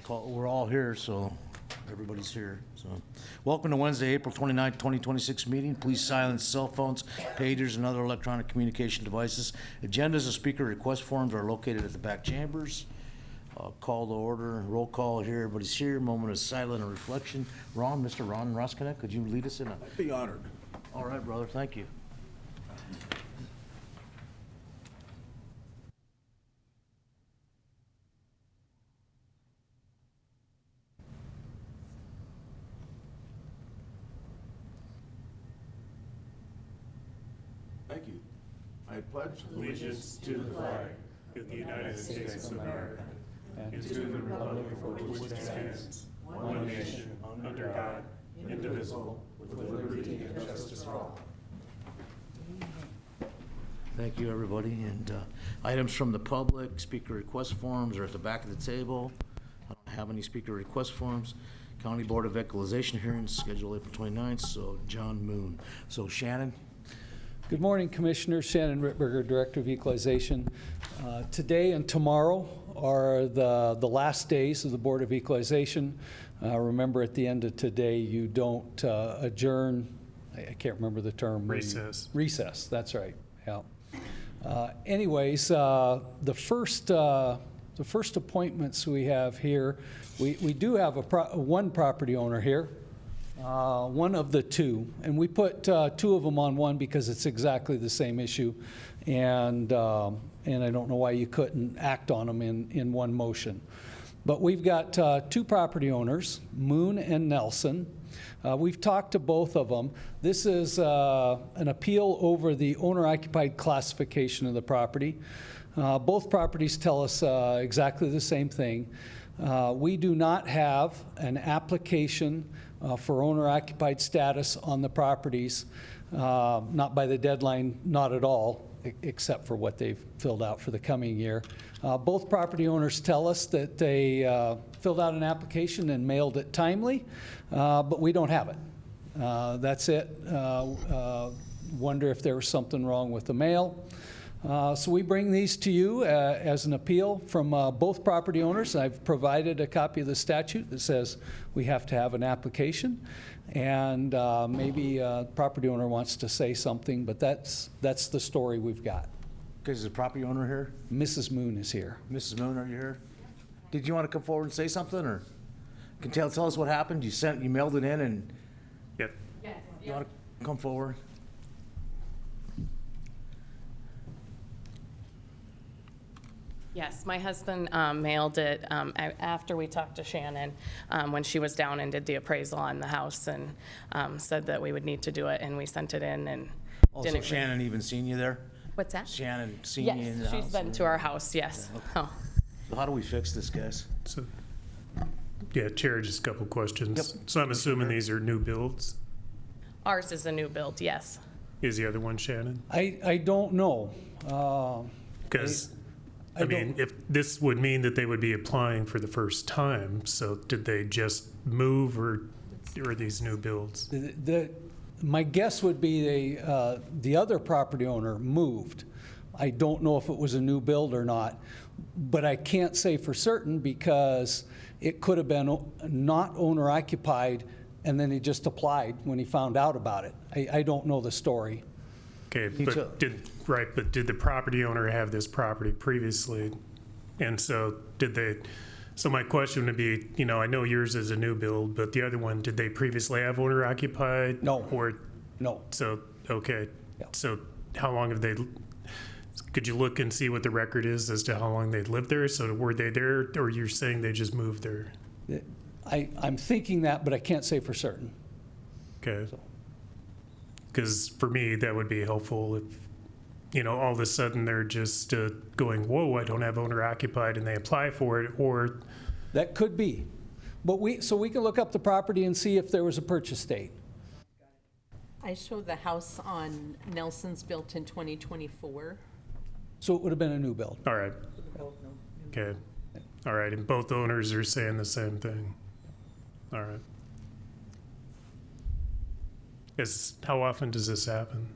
We're all here, so everybody's here. So, welcome to Wednesday, April 29th, 2026 meeting. Please silence cell phones, pagers, and other electronic communication devices. Agendas and speaker request forms are located at the back chambers. Call to order, roll call here. Everybody's here. Moment of silent and reflection. Mr. Ron Roskinek, could you lead us in? I'd be honored. All right, brother. Thank you. Thank you. I pledge Allegiance to the flag of the United States of America and to the republic for which it stands, one nation, under God, indivisible, with liberty and justice for all. Thank you, everybody. And items from the public, speaker request forms are at the back of the table. I don't have any speaker request forms. County Board of Equalization hearings scheduled April 29th, so John Moon. So Shannon? Good morning, Commissioner. Shannon Rittberger, Director of Equalization. Today and tomorrow are the last days of the Board of Equalization. Remember, at the end of today, you don't adjourn. I can't remember the term. Recess. Recess, that's right, yeah. Anyways, the first appointments we have here, we do have one property owner here. One of the two, and we put two of them on one because it's exactly the same issue, and I don't know why you couldn't act on them in one motion. But we've got two property owners, Moon and Nelson. We've talked to both of them. This is an appeal over the owner-occupied classification of the property. Both properties tell us exactly the same thing. We do not have an application for owner-occupied status on the properties, not by the deadline, not at all, except for what they've filled out for the coming year. Both property owners tell us that they filled out an application and mailed it timely, but we don't have it. That's it. Wonder if there was something wrong with the mail. So we bring these to you as an appeal from both property owners. I've provided a copy of the statute that says we have to have an application, and maybe the property owner wants to say something, but that's the story we've got. Is the property owner here? Mrs. Moon is here. Mrs. Moon, are you here? Did you want to come forward and say something, or can tell us what happened? You mailed it in, and Yep. Yes. you want to come forward? Yes, my husband mailed it after we talked to Shannon when she was down and did the appraisal on the house, and said that we would need to do it, and we sent it in and Also, didn't. Shannon even seen you there? What's that? Shannon seen you in the Yes, house? she's been to our house, yes. Oh. So how do we fix this, guys? So, yeah, Chair, just a couple questions. Yep. So I'm assuming these are new builds? Ours is a new build, yes. Is the other one Shannon? I don't know. Because, I I mean, don't- if this would mean that they would be applying for the first time, so did they just move, or are these new builds? My guess would be the other property owner moved. I don't know if it was a new build or not, but I can't say for certain because it could have been not owner occupied, and then he just applied when he found out about it. I don't know the story. Okay, tell- but did the property owner have this property previously? And so so my question would be, I know yours is a new build, but the other one, did they previously have owner occupied? No. Or, No. so, okay. Yeah. So how long have could you look and see what the record is as to how long they'd lived there? So were they there, or you're saying they just moved there? I'm thinking that, but I can't say for certain. Okay. Because for me, that would be helpful if, all of a sudden they're just going, whoa, I don't have owner occupied, and they apply for it, or, That could be. But so we can look up the property and see if there was a purchase date. I show the house on Nelson's built in 2024. So it would have been a new build. all right. Okay. All right, and both owners are saying the same thing. All right. How often does this happen?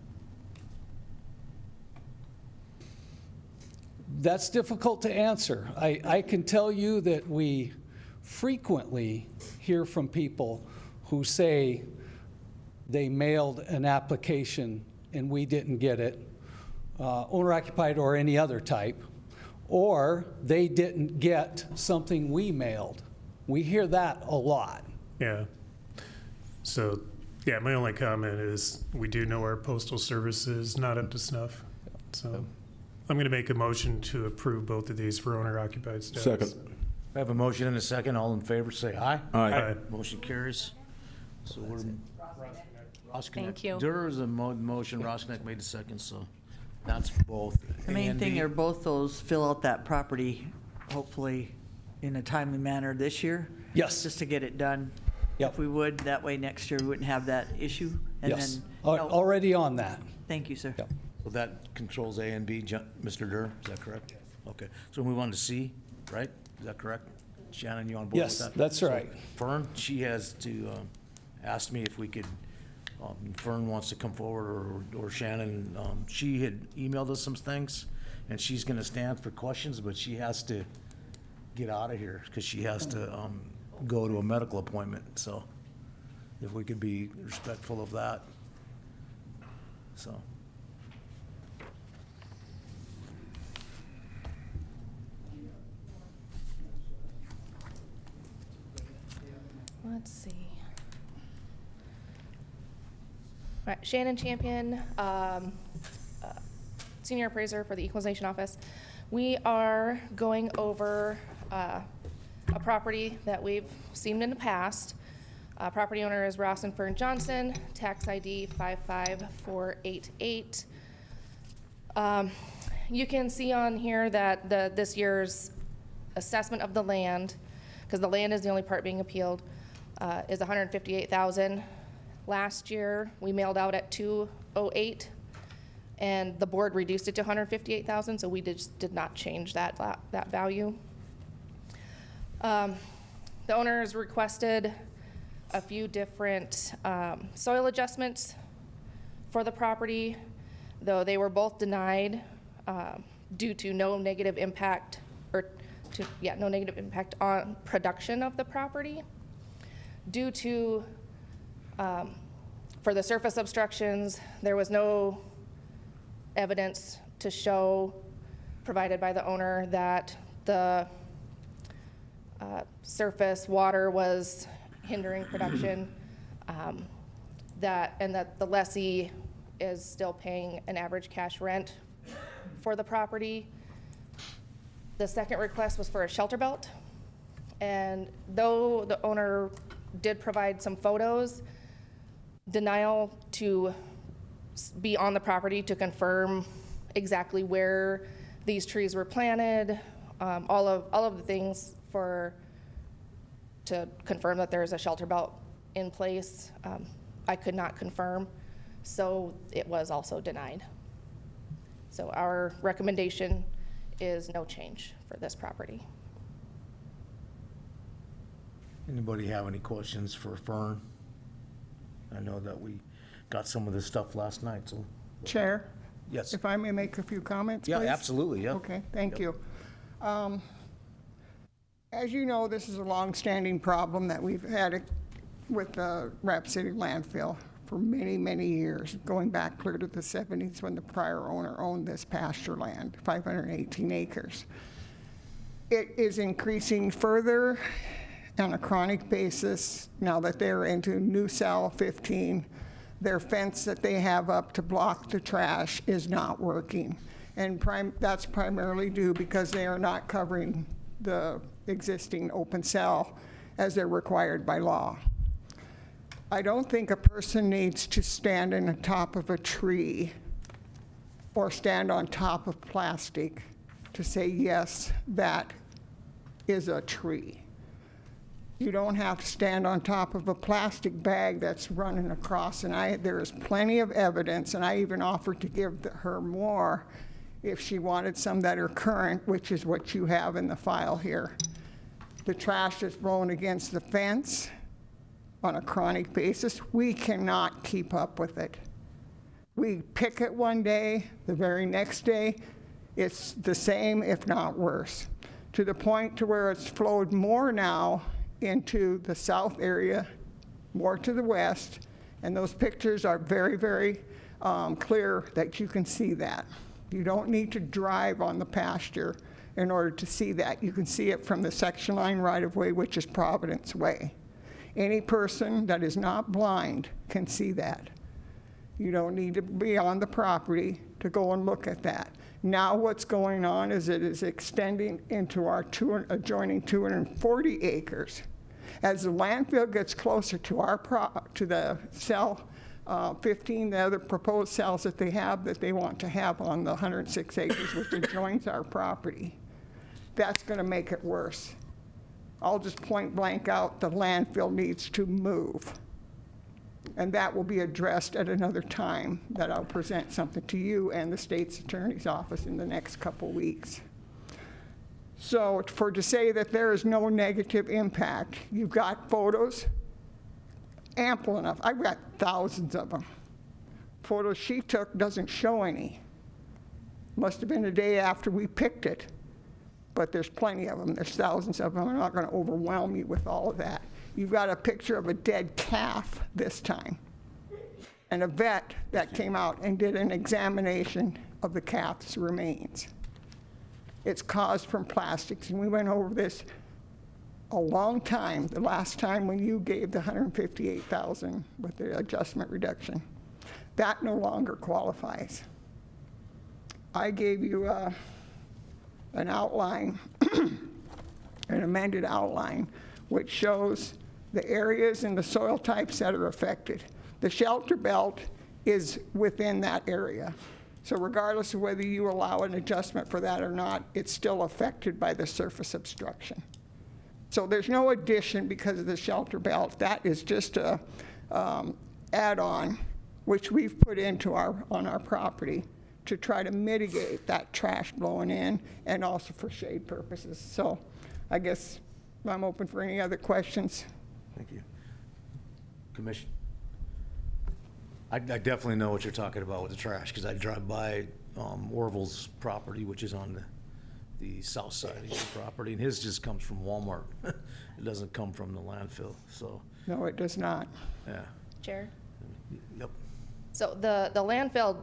That's difficult to answer. I can tell you that we frequently hear from people who say they mailed an application and we didn't get it, owner-occupied or any other type, or they didn't get something we mailed. We hear that a lot. Yeah. So, yeah, my only comment is we do know our postal service is not up to snuff. So I'm going to make a motion to approve both of these for owner-occupied status. Second. I have a motion and a second. All in favor, say aye. Aye. Motion carries. So we're. Roskinick. Thank you. There is a motion, Roskinick made the second, so that's both. The main A and thing B. are both those, fill out that property, hopefully in a timely manner this year. Yes. Just to get it done. Yep. If we would, that way next year we wouldn't have that issue. And Yes, then, already on that. thank you, sir. Yep. So that controls A and B, Mr. Durr, is that correct? Okay, so we move on to C, right? Is that correct? Shannon, you on board with Yes, that? that's So right. Fern, she has to, ask me if we could, Fern wants to come forward, or Shannon, she had emailed us some things, and she's gonna stand for questions, but she has to get out of here, because she has to, go to a medical appointment, so if we could be respectful of that, so. Let's see. All right, Shannon Champion, Senior Appraiser for the Equalization Office. We are going over a property that we've seen in the past. Property owner is Ross and Fern Johnson, tax ID 55488. You can see on here that this year's assessment of the land, because the land is the only part being appealed, is $158,000. Last year, we mailed out at $208,000, and the board reduced it to $158,000, so we did not change that value. The owners requested a few different soil adjustments for the property, though they were both denied due to no negative impact on production of the property. Due to, for the surface obstructions, there was no evidence to show provided by the owner that the surface water was hindering production, and that the lessee is still paying an average cash rent for the property. The second request was for a shelter belt, and though the owner did provide some photos, denial to be on the property to confirm exactly where these trees were planted, all of the things to confirm that there is a shelter belt in place, I could not confirm, so it was also denied. So our recommendation is no change for this property. Anybody have any questions for Fern? I know that we got some of this stuff last night, so, Chair, yes. if I may make a few comments, Yeah, please? absolutely, yeah. Okay, thank Yep. you. As you know, this is a long-standing problem that we've had with the Rapid City landfill for many, many years, going back clear to the 70s when the prior owner owned this pasture land, 518 acres. It is increasing further on a chronic basis now that they're into New Sal 15. Their fence that they have up to block the trash is not working. And that's primarily due because they are not covering the existing open cell as they're required by law. I don't think a person needs to stand on the top of a tree or stand on top of plastic to say, yes, that is a tree. You don't have to stand on top of a plastic bag that's running across, and there is plenty of evidence, and I even offered to give her more if she wanted some that are current, which is what you have in the file here. The trash is blown against the fence on a chronic basis. We cannot keep up with it. We pick it one day, the very next day, it's the same, if not worse, to the point to where it's flowed more now into the south area, more to the west, and those pictures are very, very clear that you can see that. You don't need to drive on the pasture in order to see that. You can see it from the section line right-of-way, which is Providence Way. Any person that is not blind can see that. You don't need to be on the property to go and look at that. Now what's going on is it is extending into our adjoining 240 acres. As the landfill gets closer to to the cell 15, the other proposed cells that they have that they want to have on the 106 acres, which adjoins our property, that's going to make it worse. I'll just point blank out the landfill needs to move. And that will be addressed at another time that I'll present something to you and the state's attorney's office in the next couple weeks. So to say that there is no negative impact, you've got photos, ample enough. I've got thousands of them. Photos she took doesn't show any. Must have been the day after we picked it, but there's plenty of them. There's thousands of them. I'm not going to overwhelm you with all of that. You've got a picture of a dead calf this time, and a vet that came out and did an examination of the calf's remains. It's caused from plastics, and we went over this a long time, the last time when you gave the $158,000 with the adjustment reduction. That no longer qualifies. I gave you an outline, an amended outline, which shows the areas and the soil types that are affected. The shelter belt is within that area. So regardless of whether you allow an adjustment for that or not, it's still affected by the surface obstruction. So there's no addition because of the shelter belt. That is just a add-on, which we've put into on our property to try to mitigate that trash blowing in and also for shade purposes. So I guess I'm open for any other questions. Thank you. Commission? I definitely know what you're talking about with the trash, because I drive by Orville's property, which is on the south side of his property, and his just comes from Walmart. It doesn't come from the landfill, so, No, it does not. yeah. Chair? Yep. So the landfill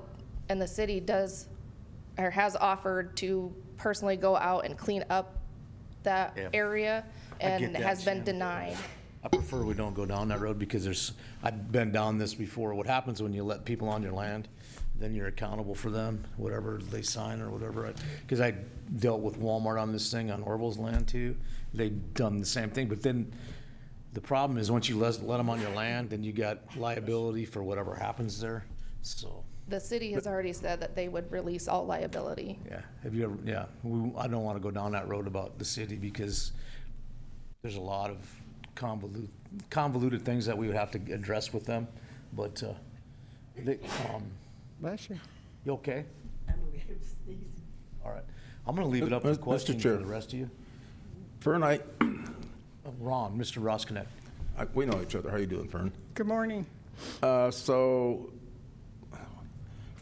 and the city does, or has offered to personally go out and clean up that Yeah. area, I get and that, has been Shannon. denied. I prefer we don't go down that road, because I've been down this before. What happens when you let people on your land, then you're accountable for them, whatever they sign or whatever. Because I dealt with Walmart on this thing on Orville's land too. They'd done the same thing, but then the problem is once you let them on your land, then you got liability for whatever happens there, so. The city has already said that they would release all liability. Yeah, have you ever, yeah, I don't want to go down that road about the city, because there's a lot of convoluted things that we would have to address with them, but, Bless you. you okay? All right, I'm gonna leave it up for Mr. questions for Chair. the rest of you. Fern, Ron, Mr. Roskinek. we know each other. How you doing, Fern? Good morning. So,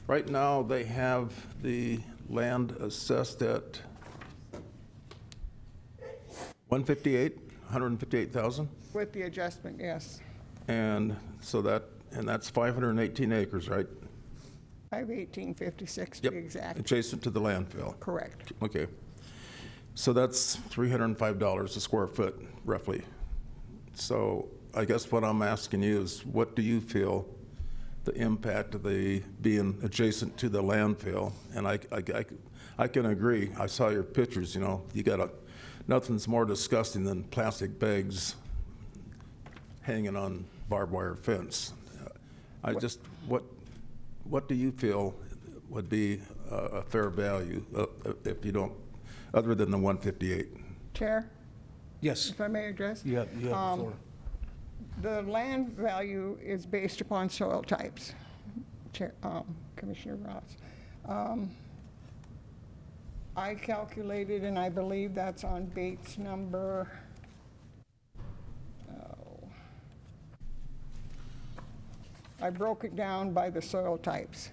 right now, they have the land assessed at 158,000? With the adjustment, yes. And so that's 518 acres, right? 51856 to be exact. Adjacent to the landfill. Correct. Okay. So that's $305 a square foot, roughly. So I guess what I'm asking you is, what do you feel the impact of the being adjacent to the landfill? And I can agree. I saw your pictures, you got nothing's more disgusting than plastic bags hanging on barbed wire fence. What do you feel would be a fair value if you don't, other than the 158? Chair, Yes, if I may address? you have the floor. The land value is based upon soil types, Chair, Commissioner Ross. I calculated, and I believe that's on Bates number, I broke it down by the soil types.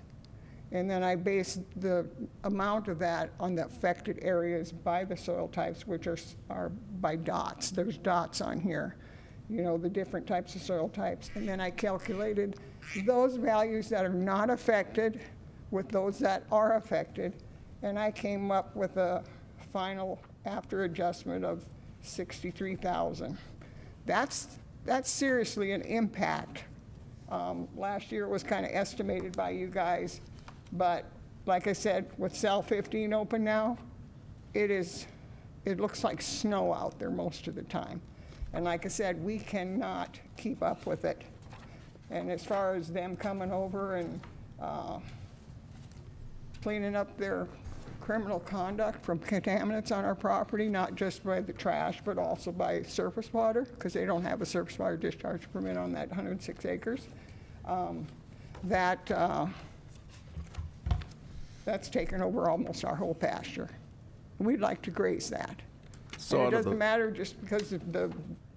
And then I base the amount of that on the affected areas by the soil types, which are by dots. There's dots on here, you know, the different types of soil types. And then I calculated those values that are not affected with those that are affected, and I came up with a final after adjustment of 63,000. That's seriously an impact. Last year it was kind of estimated by you guys, but like I said, with cell 15 open now, it looks like snow out there most of the time. And like I said, we cannot keep up with it. And as far as them coming over and cleaning up their criminal conduct from contaminants on our property, not just by the trash, but also by surface water, because they don't have a surface water discharge permit on that 106 acres. That's taken over almost our whole pasture. We'd like to graze that. So And out it of doesn't the- matter just because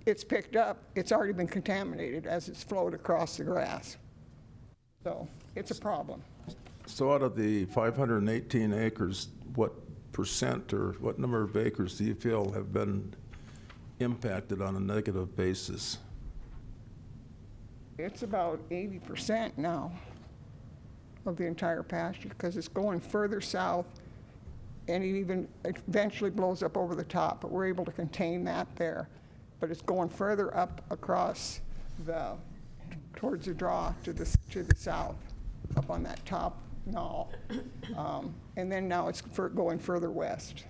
it's picked up, it's already been contaminated as it's flowed across the grass. So it's a problem. So out of the 518 acres, what percent or what number of acres do you feel have been impacted on a negative basis? It's about 80% now of the entire pasture, because it's going further south, and it even eventually blows up over the top, but we're able to contain that there. But it's going further up across towards the draw to the south, up on that top knoll. And then now it's going further west.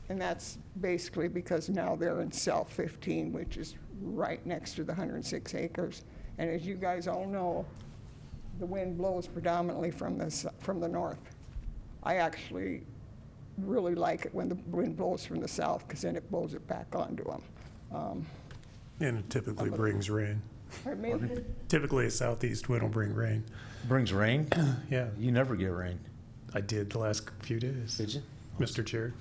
And that's basically because now they're in cell 15, which is right next to the 106 acres. And as you guys all know, the wind blows predominantly from the north. I actually really like it when the wind blows from the south, because then it blows it back onto them. And it typically brings rain. Pardon me? Typically, a southeast wind will bring rain. Brings rain? Yeah, You never get rain. I did the last few days. Did you? Mr. Chair.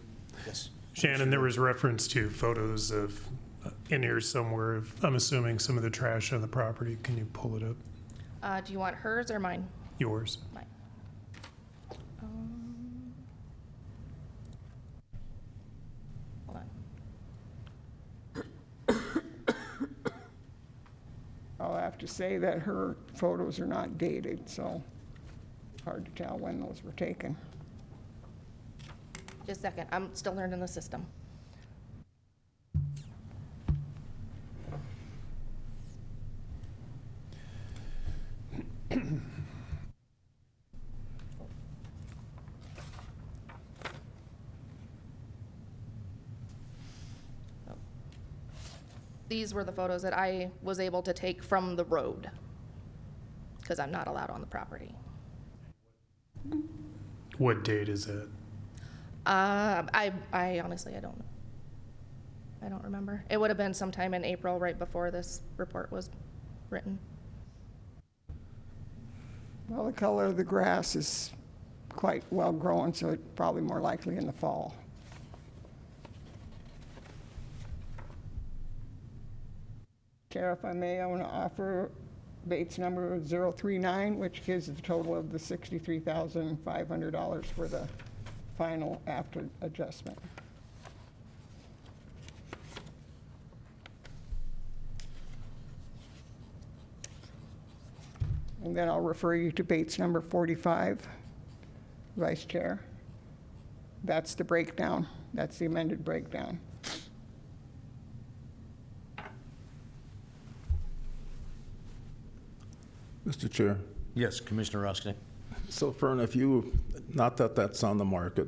Yes. Shannon, there was reference to photos of, in here somewhere, of, I'm assuming some of the trash on the property. Can you pull it up? Do you want hers or mine? Yours. Mine. Hold on. I'll have to say that her photos are not dated, so hard to tell when those were taken. Just a second, I'm still learning the system. These were the photos that I was able to take from the road, because I'm not allowed on the property. What date is that? I honestly, I don't know. I don't remember. It would have been sometime in April, right before this report was written. Well, the color of the grass is quite well grown, so it's probably more likely in the fall. Chair, if I may, I want to offer Bates number 039, which gives the total of the $63,500 for the final after adjustment. And then I'll refer you to Bates number 45, Vice Chair. That's the breakdown. That's the amended breakdown. Mr. Chair. Yes, Commissioner Roskinek. So Fern, if you, not that that's on the market,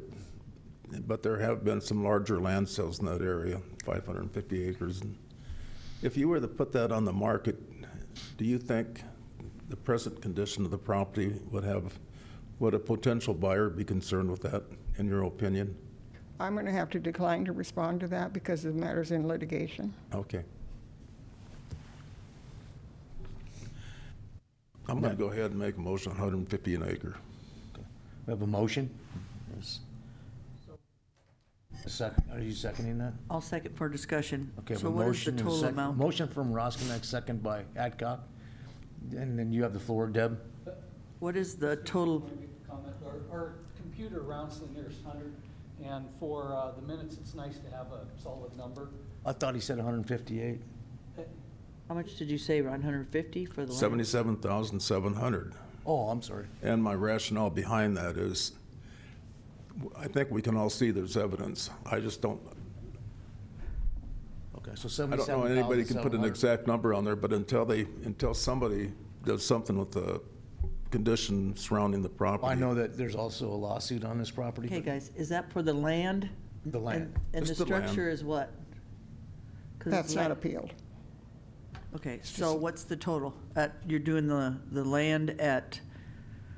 but there have been some larger land sales in that area, 550 acres. And if you were to put that on the market, do you think the present condition of the property would a potential buyer be concerned with that, in your opinion? I'm going to have to decline to respond to that because the matter's in litigation. Okay. I'm going to go ahead and make a motion, 150 an acre. We have a motion? Yes. Are you seconding that? I'll second for discussion. Okay, we So have a what is the motion and a total second. amount? Motion from Roskinek, second by Adcock. And then you have the floor, Deb. What is the total? Want to make a comment? Our computer rounds to the nearest 100, and for the minutes, it's nice to have a solid number. I thought he said 158. How much did you say, around 150 for the land? 77,700. Oh, I'm sorry. And my rationale behind that is, I think we can all see there's evidence. I just don't, Okay, so I don't know anybody can put an 77,700. exact number on there, but until somebody does something with the condition surrounding the property. I know that there's also a lawsuit on this property. Okay, but- guys, is that for the land? The land. And the Just the land. structure is what? 'Cause That's it's not land- appealed. Okay, so what's the total? You're doing the land at,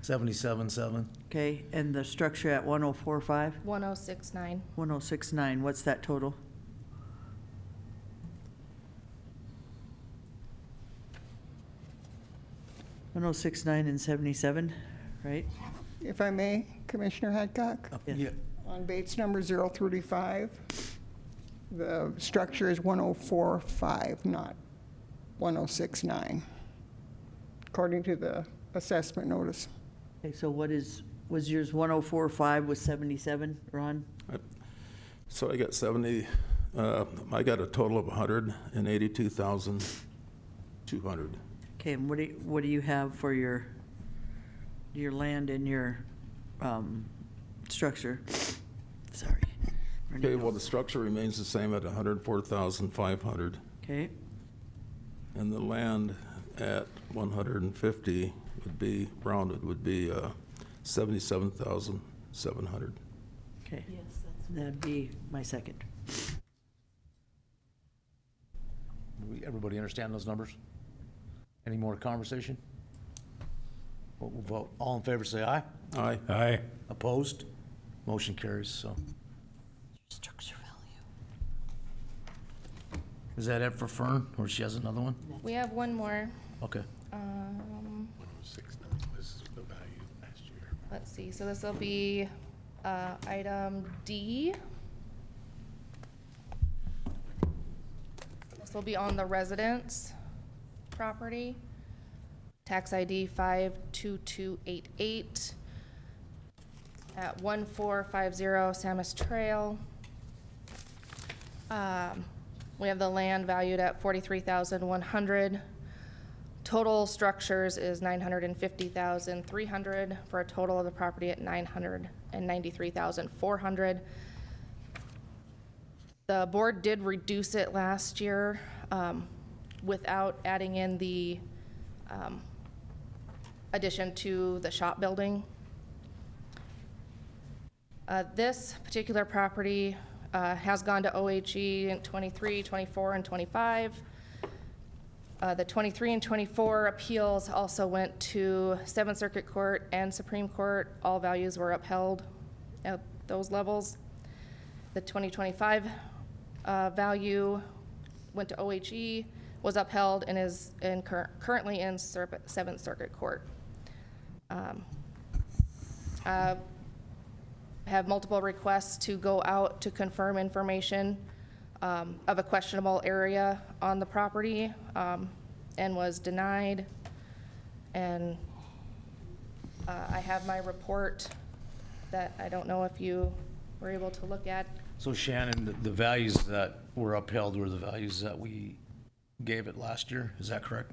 77.7. okay, and the structure at 104.5? 1069. 106.9, what's that total? $106.9 and 77, right? If I may, Commissioner Hadcock, Yes. Yeah, on Bates number 035, the structure is 104.5, not 106.9, according to the assessment notice. Okay, so was yours 104.5 with 77, Ron? So I got I got a total of 182,200. Okay, and what do you have for your land and your structure? Sorry. Okay, well, the structure remains the same at 104,500, Okay, and the land at 150 would be, rounded, would be 77,700. okay. That'd be my second. everybody understand those numbers? Any more conversation? We'll vote. All in favor, say aye. Aye. Aye. Opposed? Motion carries, so. Structure value. Is that it for Fern, or she has another one? We have one more. Okay. 106.9 was the value last year. Let's see, so this will be item D. This will be on the residence property. Tax ID 52288 at 1450 Samus Trail. We have the land valued at 43,100. Total structures is 950,300 for a total of the property at 993,400. The board did reduce it last year without adding in the addition to the shop building. This particular property has gone to OHE in 23, 24, and 25. The 23 and 24 appeals also went to Seventh Circuit Court and Supreme Court. All values were upheld at those levels. The 2025 value went to OHE, was upheld, and is currently in Seventh Circuit Court. Have multiple requests to go out to confirm information of a questionable area on the property, and was denied. And I have my report that I don't know if you were able to look at. So Shannon, the values that were upheld were the values that we gave it last year, is that correct?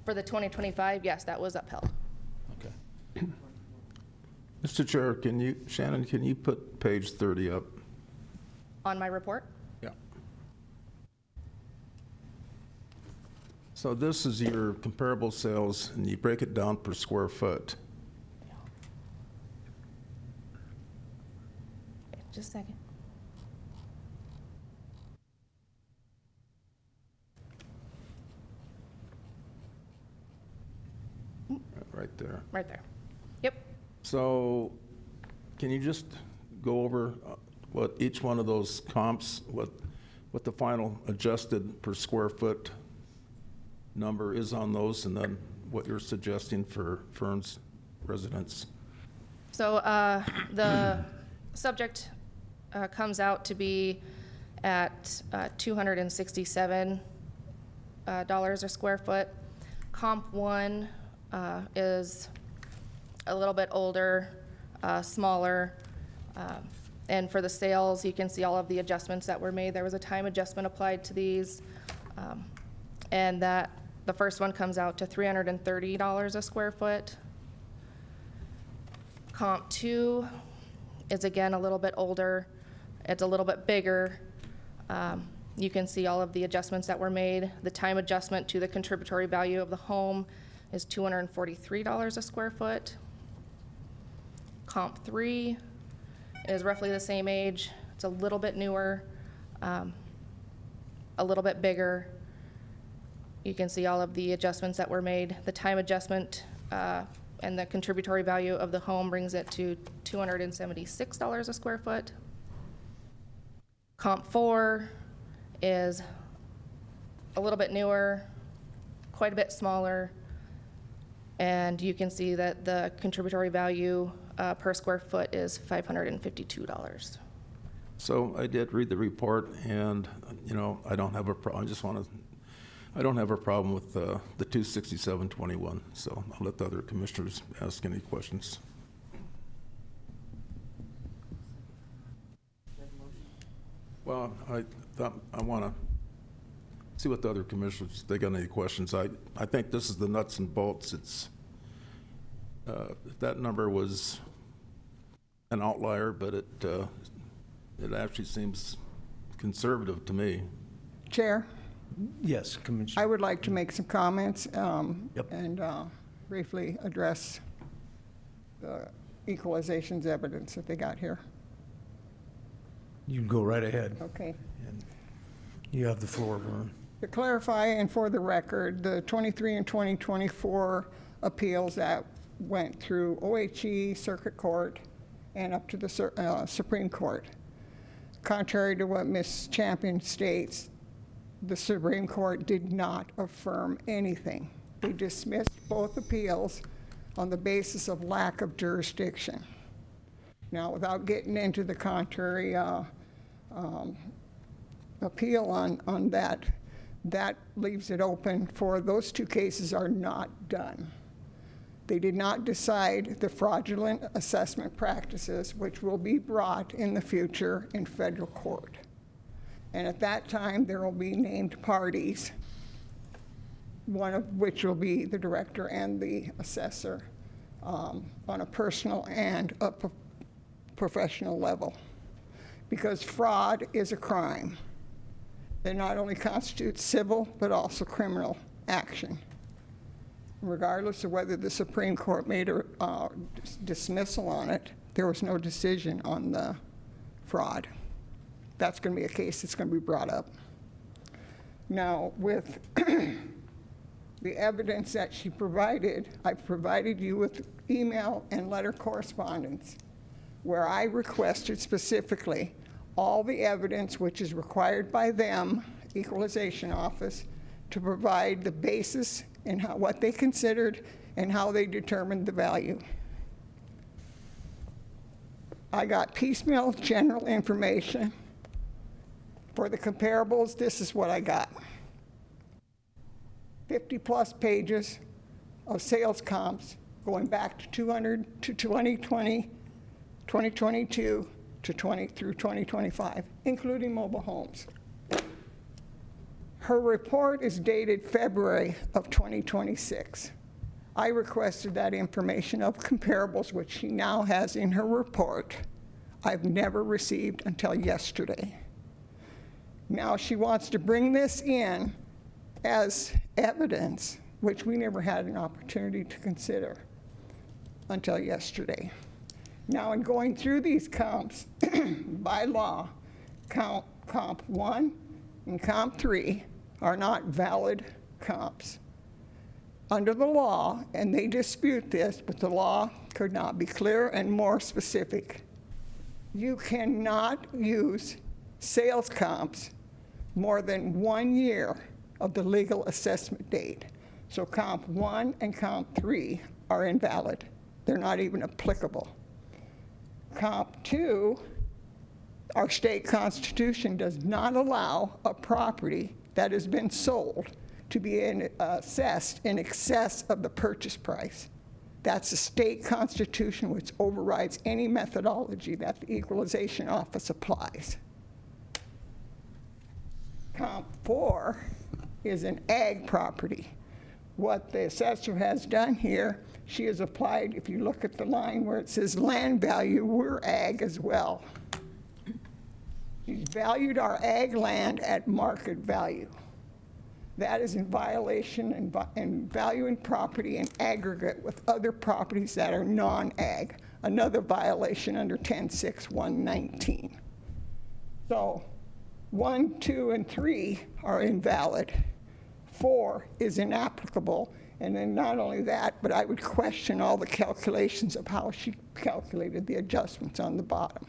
For the 2025, yes, that was upheld. Okay. Mr. Chair, Shannon, can you put page 30 up? On my report? Yeah. So this is your comparable sales, and you break it down per square foot. Okay, just a second. Right there. Right there. Yep. So can you just go over what each one of those comps, what the final adjusted per square foot number is on those, and then what you're suggesting for Fern's residents? So the subject comes out to be at $267 a square foot. Comp one is a little bit older, smaller. And for the sales, you can see all of the adjustments that were made. There was a time adjustment applied to these. And that, the first one comes out to $330 a square foot. Comp 2 is again a little bit older. It's a little bit bigger. You can see all of the adjustments that were made. The time adjustment to the contributory value of the home is $243 a square foot. Comp 3 is roughly the same age. It's a little bit newer, a little bit bigger. You can see all of the adjustments that were made. The time adjustment and the contributory value of the home brings it to $276 a square foot. Comp 4 is a little bit newer, quite a bit smaller, and you can see that the contributory value per square foot is $552. So I did read the report, and, I don't have a I don't have a problem with the 26721, so I'll let the other commissioners ask any questions. Well, I thought I want to see what the other commissioners, if they got any questions. I think this is the nuts and bolts. It's, that number was an outlier, but it actually seems conservative to me. Chair, Yes, Commissioner. I would like to make some comments Yep. and briefly address the equalization's evidence that they got here. You can go right ahead. Okay. You have the floor, Vern. To clarify and for the record, the 23 and 2024 appeals that went through OHE, Circuit Court, and up to the Supreme Court. Contrary to what Ms. Champion states, the Supreme Court did not affirm anything. They dismissed both appeals on the basis of lack of jurisdiction. Now, without getting into the contrary appeal on that, that leaves it open for those two cases are not done. They did not decide the fraudulent assessment practices, which will be brought in the future in federal court. And at that time, there will be named parties, one of which will be the director and the assessor on a personal and a professional level. Because fraud is a crime. It not only constitutes civil, but also criminal action. Regardless of whether the Supreme Court made a dismissal on it, there was no decision on the fraud. That's going to be a case that's going to be brought up. Now, with the evidence that she provided, I provided you with email and letter correspondence where I requested specifically all the evidence which is required by them, Equalization Office, to provide the basis and what they considered and how they determined the value. I got piecemeal general information. For the comparables, this is what I got. 50-plus pages of sales comps going back to 2020, 2022 to through 2025, including mobile homes. Her report is dated February of 2026. I requested that information of comparables, which she now has in her report. I've never received until yesterday. Now she wants to bring this in as evidence, which we never had an opportunity to consider until yesterday. Now, in going through these comps, by law, comp 1 and comp 3 are not valid comps. Under the law, and they dispute this, but the law could not be clearer and more specific. You cannot use sales comps more than 1 year of the legal assessment date. So comp 1 and comp 3 are invalid. They're not even applicable. Comp 2, our state constitution does not allow a property that has been sold to be assessed in excess of the purchase price. That's the state constitution which overrides any methodology that the Equalization Office applies. Comp 4 is an ag property. What the assessor has done here, she has applied, if you look at the line where it says land value, we're ag as well. She's valued our ag land at market value. That is in violation and valuing property in aggregate with other properties that are non-ag, another violation under 10.6.119. So 1, 2, and 3 are invalid. 4 is inapplicable, and then not only that, but I would question all the calculations of how she calculated the adjustments on the bottom.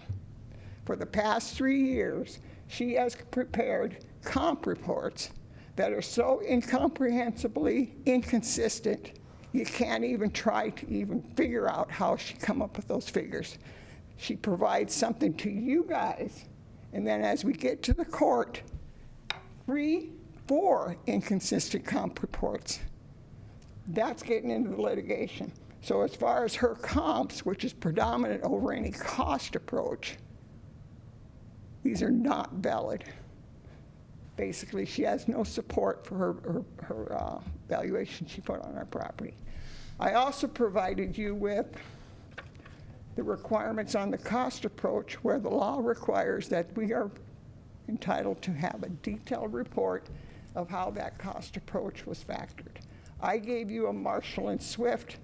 For the past 3 years, she has prepared comp reports that are so incomprehensibly inconsistent, you can't even try to even figure out how she come up with those figures. She provides something to you guys, and then as we get to the court, 3, 4 inconsistent comp reports. That's getting into the litigation. So as far as her comps, which is predominant over any cost approach, these are not valid. Basically, she has no support for her valuation she put on our property. I also provided you with the requirements on the cost approach where the law requires that we are entitled to have a detailed report of how that cost approach was factored. I gave you a Marshall and Swift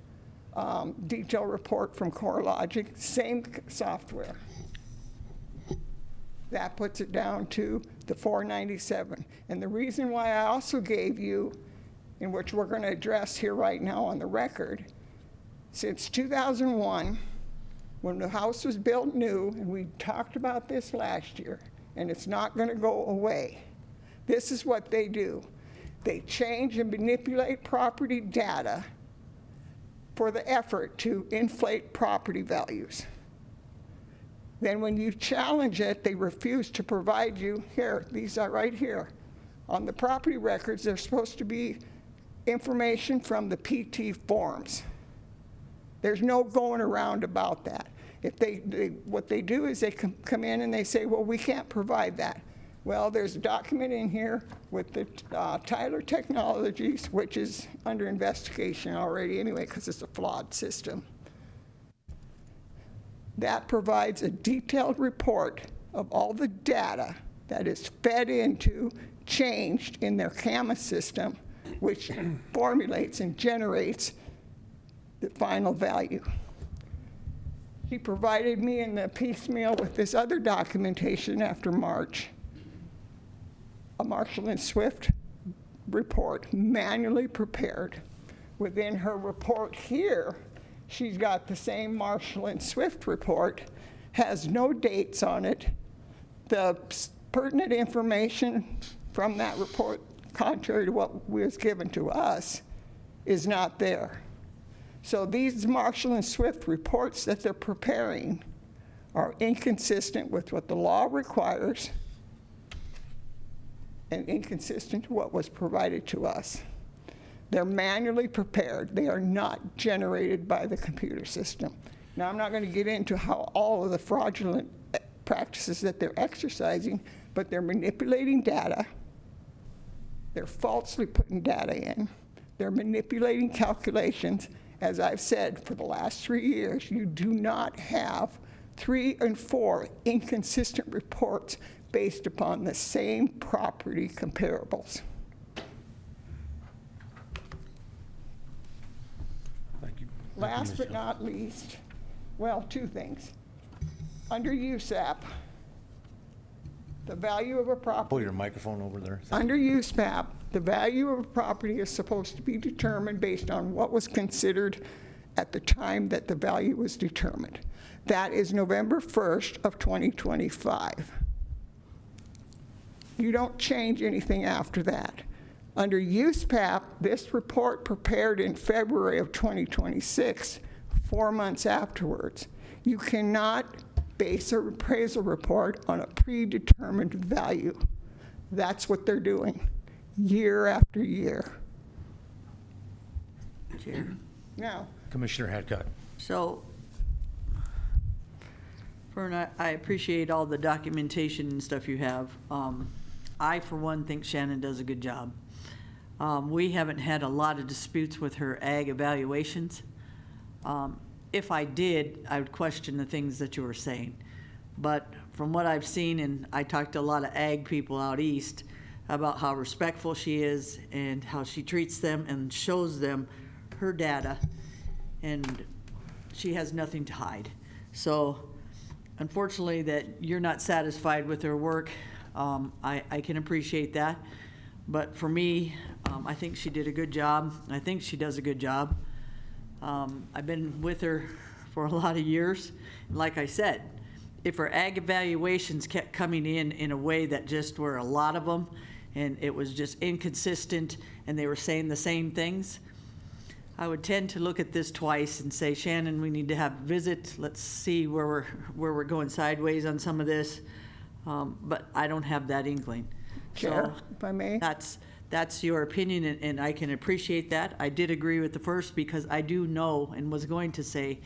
detailed report from CoreLogic, same software. That puts it down to the 497. And the reason why I also gave you, in which we're going to address here right now on the record, since 2001, when the house was built new, and we talked about this last year, and it's not going to go away, this is what they do. They change and manipulate property data for the effort to inflate property values. Then when you challenge it, they refuse to provide you, here, these are right here. On the property records, there's supposed to be information from the PT forms. There's no going around about that. If what they do is they come in and they say, well, we can't provide that. Well, there's a document in here with the Tyler Technologies, which is under investigation already anyway, because it's a flawed system. That provides a detailed report of all the data that is fed into, changed in their CAMA system, which formulates and generates the final value. He provided me in the piecemeal with this other documentation after March, a Marshall and Swift report, manually prepared. Within her report here, she's got the same Marshall and Swift report, has no dates on it. The pertinent information from that report, contrary to what was given to us, is not there. So these Marshall and Swift reports that they're preparing are inconsistent with what the law requires and inconsistent to what was provided to us. They're manually prepared. They are not generated by the computer system. Now, I'm not going to get into how all of the fraudulent practices that they're exercising, but they're manipulating data. They're falsely putting data in. They're manipulating calculations. As I've said for the last 3 years, you do not have 3 and 4 inconsistent reports based upon the same property comparables. Thank you. Last but not least, well, 2 things. Under USAP, the value of a property. Pull your microphone over there. Under USAP, the value of a property is supposed to be determined based on what was considered at the time that the value was determined. That is November 1st of 2025. You don't change anything after that. Under USPAP, this report prepared in February of 2026, 4 months afterwards, you cannot base an appraisal report on a predetermined value. That's what they're doing, year after year. Chair. Now, Commissioner Hadcock. So, Fern, I appreciate all the documentation and stuff you have. I, for one, think Shannon does a good job. We haven't had a lot of disputes with her ag evaluations. If I did, I would question the things that you were saying. But from what I've seen, and I talked to a lot of ag people out east about how respectful she is and how she treats them and shows them her data, and she has nothing to hide. So unfortunately that you're not satisfied with her work, I can appreciate that. But for me, I think she did a good job. I think she does a good job. I've been with her for a lot of years. Like I said, if her ag evaluations kept coming in a way that just were a lot of them, and it was just inconsistent, and they were saying the same things, I would tend to look at this twice and say, Shannon, we need to have a visit. Let's see where we're going sideways on some of this. But I don't have that inkling. Chair, So if I may. that's your opinion, and I can appreciate that. I did agree with the first because I do know and was going to say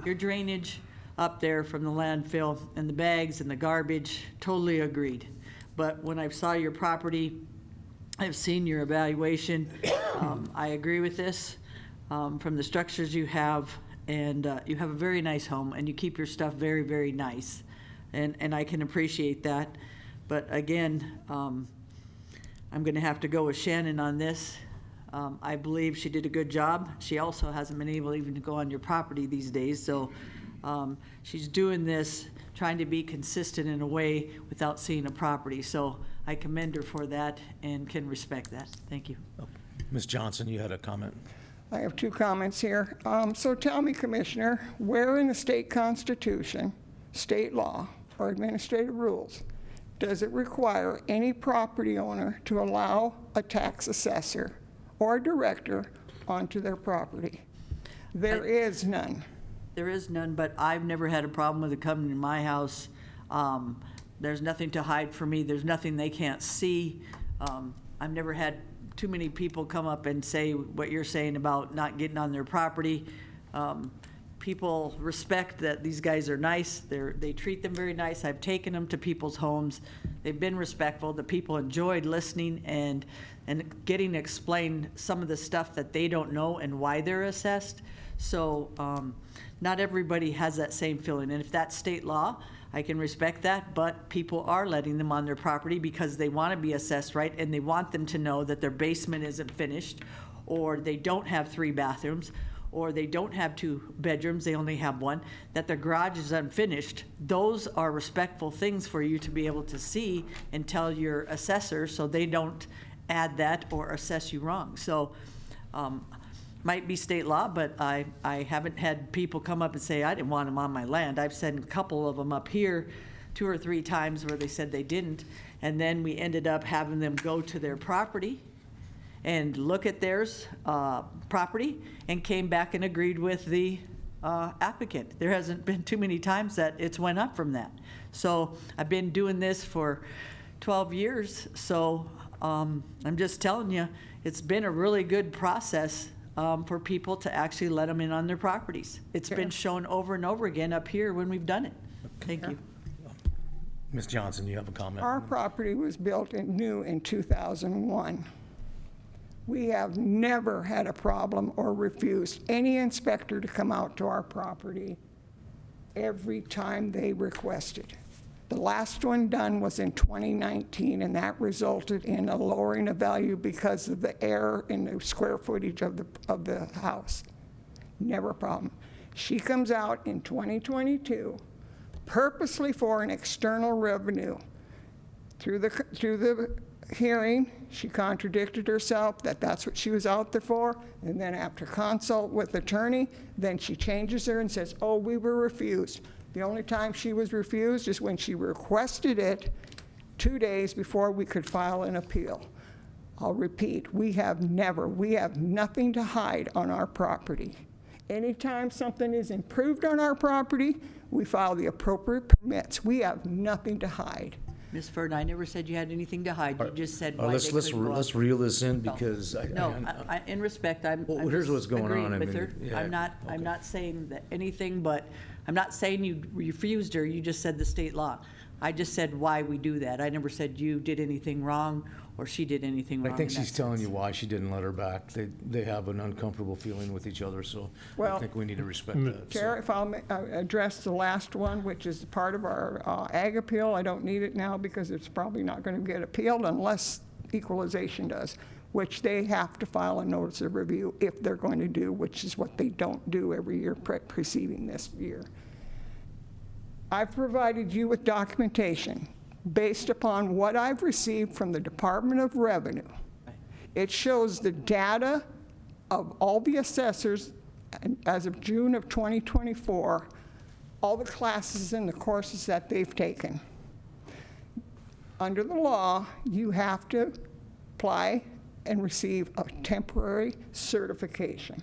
your drainage up there from the landfill and the bags and the garbage, totally agreed. But when I saw your property, I've seen your evaluation. I agree with this from the structures you have, and you have a very nice home, and you keep your stuff very, very nice. And I can appreciate that. But again, I'm going to have to go with Shannon on this. I believe she did a good job. She also hasn't been able even to go on your property these days, so she's doing this, trying to be consistent in a way without seeing a property. So I commend her for that and can respect that. Thank you. Ms. Johnson, you had a comment. I have two comments here. So tell me, Commissioner, where in the state constitution, state law, or administrative rules does it require any property owner to allow a tax assessor or a director onto their property? There is none. There is none, but I've never had a problem with it coming to my house. There's nothing to hide from me. There's nothing they can't see. I've never had too many people come up and say what you're saying about not getting on their property. People respect that these guys are nice. They treat them very nice. I've taken them to people's homes. They've been respectful. The people enjoyed listening and getting explained some of the stuff that they don't know and why they're assessed. So not everybody has that same feeling. And if that's state law, I can respect that, but people are letting them on their property because they want to be assessed right, and they want them to know that their basement isn't finished, or they don't have 3 bathrooms, or they don't have 2 bedrooms, they only have 1, that their garage is unfinished. Those are respectful things for you to be able to see and tell your assessor so they don't add that or assess you wrong. So might be state law, but I haven't had people come up and say, I didn't want them on my land. I've sent a couple of them up here 2 or 3 times where they said they didn't, and then we ended up having them go to their property and look at theirs property and came back and agreed with the applicant. There hasn't been too many times that it's went up from that. So I've been doing this for 12 years, so I'm just telling you, it's been a really good process for people to actually let them in on their properties. It's been shown over and over again up here when we've done it. Thank you. Ms. Johnson, you have a comment? Our property was built new in 2001. We have never had a problem or refused any inspector to come out to our property every time they requested. The last one done was in 2019, and that resulted in a lowering of value because of the error in the square footage of the house. Never a problem. She comes out in 2022 purposely for an external revenue. Through the hearing, she contradicted herself that that's what she was out there for, and then after consult with attorney, then she changes her and says, oh, we were refused. The only time she was refused is when she requested it 2 days before we could file an appeal. I'll repeat, we have nothing to hide on our property. Anytime something is improved on our property, we file the appropriate permits. We have nothing to hide. Ms. Fern, I never said you had anything to hide. You just said why they Let's couldn't go let's out. reel this in because No, in respect, I'm Well, I'm here's just what's going on. agreeing I with mean, her. yeah, I'm okay. not saying that anything, but I'm not saying you refused her, you just said the state law. I just said why we do that. I never said you did anything wrong or she did anything wrong. I think in that she's telling sense. you why she didn't let her back. They have an uncomfortable feeling with each other, so I Well, think we need to respect that. so. Chair, if I'll address the last one, which is part of our ag appeal, I don't need it now because it's probably not going to get appealed unless Equalization does, which they have to file a notice of review if they're going to do, which is what they don't do every year preceding this year. I've provided you with documentation based upon what I've received from the Department of Revenue. It shows the data of all the assessors and as of June of 2024, all the classes and the courses that they've taken. Under the law, you have to apply and receive a temporary certification.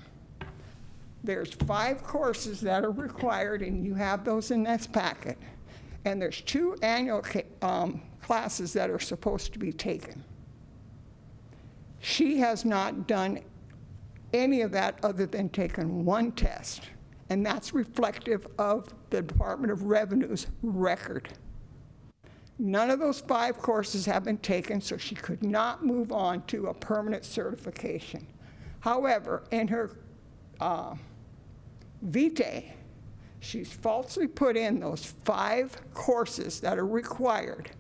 There's 5 courses that are required, and you have those in this packet. And there's 2 annual classes that are supposed to be taken. She has not done any of that other than taken 1 test, and that's reflective of the Department of Revenue's record. None of those 5 courses have been taken, so she could not move on to a permanent certification. However, in her vitae, she's falsely put in those 5 courses that are required.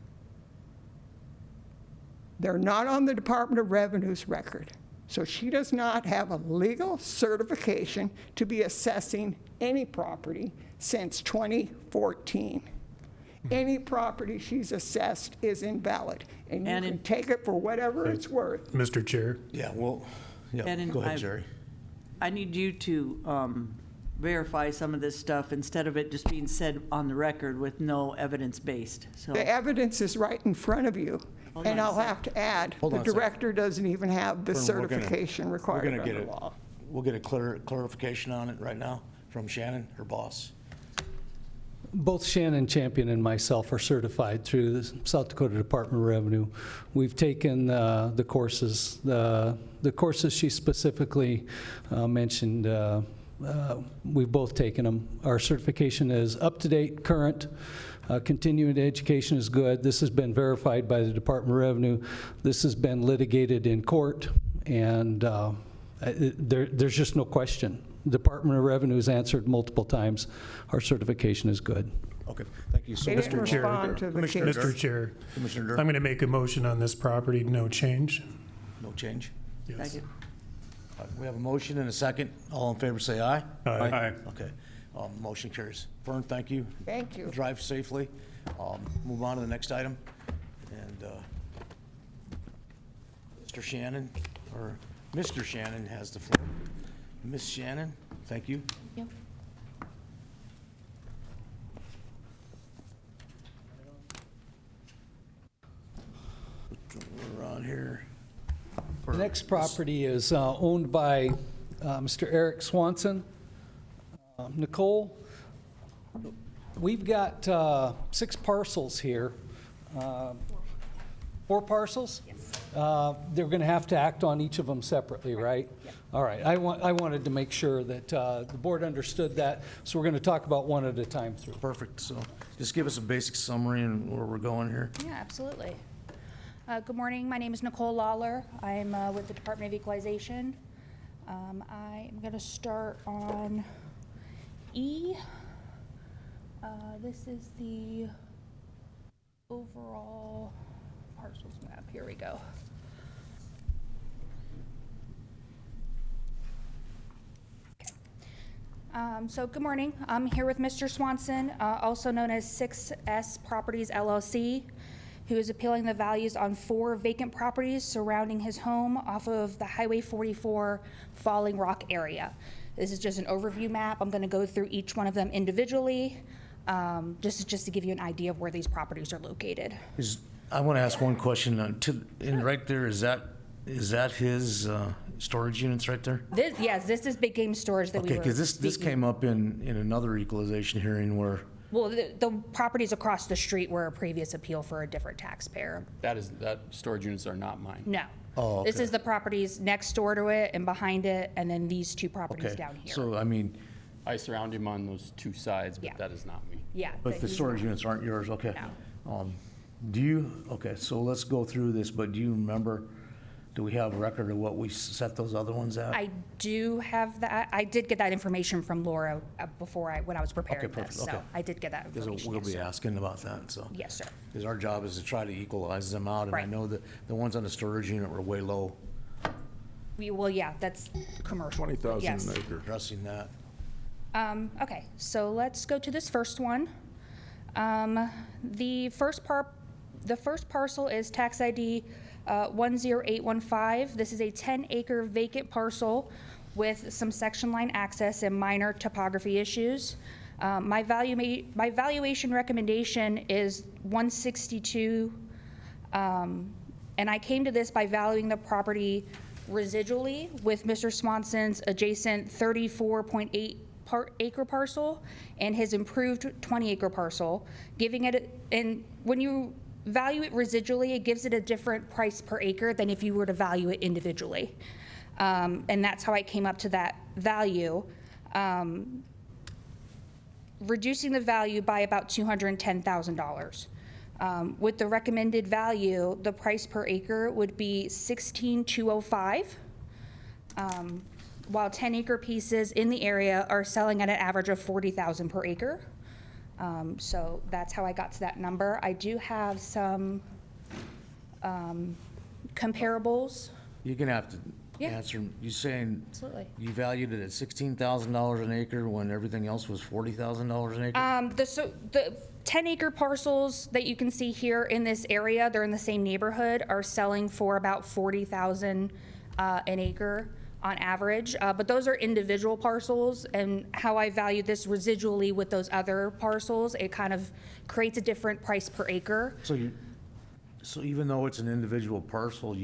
They're not on the Department of Revenue's record. So she does not have a legal certification to be assessing any property since 2014. Any property she's assessed is invalid, and you can take it for whatever it's worth. Mr. Chair, Yeah, well, yeah, And go ahead, Jerry. I need you to verify some of this stuff instead of it just being said on the record with no evidence based, so. The evidence is right in front of you, Hold and on a I'll sec. have to add, Hold the on a sec. director doesn't even have the We're gonna- certification We're required gonna get under it. law. We'll get a clarification on it right now from Shannon, her boss. Both Shannon Champion and myself are certified through the South Dakota Department of Revenue. We've taken the courses, the courses she specifically mentioned. We've both taken them. Our certification is up-to-date, current. Continuing education is good. This has been verified by the Department of Revenue. This has been litigated in court, and there's just no question. Department of Revenue has answered multiple times. Our certification is good. Okay, thank you. So, They didn't Mr. Chair. respond to the Commissioner case. Mr. Chair, Commissioner I'm Durr, going to make a motion on this property, no change. no change. Yes. Second. We have a motion and a second. All in favor, say aye. Aye. Okay, motion carries. Fern, thank you. Thank you. Drive safely. Move on to the next item. And Mr. Shannon, or Mr. Shannon has the floor. Miss Shannon, thank you. Yep. We're on here. The next property is owned by Mr. Eric Swanson. Nicole, we've got 6 parcels here. 4 parcels? Yes. They're going to have to act on each of them separately, right? Yeah. All right. I wanted to make sure that the board understood that, so we're going to talk about one at a time through. Perfect. So just give us a basic summary and where we're going here. Yeah, absolutely. Good morning. My name is Nicole Lawler. I'm with the Department of Equalization. I am going to start on E. This is the overall parcels map. Here we go. So good morning. I'm here with Mr. Swanson, also known as 6S Properties LLC, who is appealing the values on 4 vacant properties surrounding his home off of the Highway 44 Falling Rock area. This is just an overview map. I'm going to go through each one of them individually, just to give you an idea of where these properties are located. I want to ask one question. And right there, is that his storage units right there? Yes, this is big game storage that we Okay, were because this speaking. came up in another equalization hearing where Well, the properties across the street were a previous appeal for a different taxpayer. That storage units are not mine. No. Oh, This okay. is the properties next door to it and behind it, and then these two properties Okay, down here. so, I mean, I surround him on those two sides, Yeah. but that is not me. Yeah. but that the he's storage not- units aren't yours, okay. No. Do you, okay, so let's go through this, but do you remember, do we have a record of what we set those other ones at? I do have that. I did get that information from Laura when I was preparing perfect, this. So okay. I did get that Because information. we'll yes, be sir. asking about that, so. Yes, sir. Because our job is to try to equalize them out, and I Right. know that the ones on the storage unit were way low, Well, yeah, that's commercial. 20,000 Yes. an acre. addressing that. Okay, so let's go to this first one. The first parcel is tax ID 10815. This is a 10-acre vacant parcel with some section line access and minor topography issues. My valuation recommendation is 162, and I came to this by valuing the property residually with Mr. Swanson's adjacent 34.8 acre parcel and his improved 20-acre parcel, giving it, and when you value it residually, it gives it a different price per acre than if you were to value it individually. And that's how I came up to that value. Reducing the value by about $210,000. With the recommended value, the price per acre would be $16,205, while 10-acre pieces in the area are selling at an average of $40,000 per acre. So that's how I got to that number. I do have some comparables. You're gonna have to Yeah. answer, you saying Absolutely. you valued it at $16,000 an acre when everything else was $40,000 an acre? The 10-acre parcels that you can see here in this area, they're in the same neighborhood, are selling for about $40,000 an acre on average. But those are individual parcels, and how I value this residually with those other parcels, it kind of creates a different price per acre. So even though it's an individual parcel,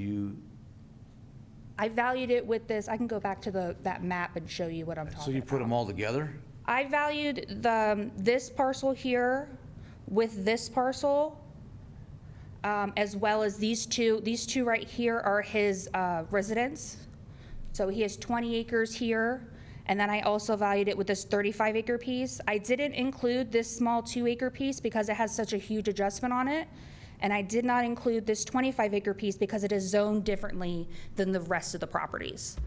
I valued it with this, I can go back to that map and show you what I'm talking about. so you put them all together? I valued this parcel here with this parcel, as well as these two. These two right here are his residence. So he has 20 acres here, and then I also valued it with this 35-acre piece. I didn't include this small 2-acre piece because it has such a huge adjustment on it, and I did not include this 25-acre piece because it is zoned differently than the rest of the properties.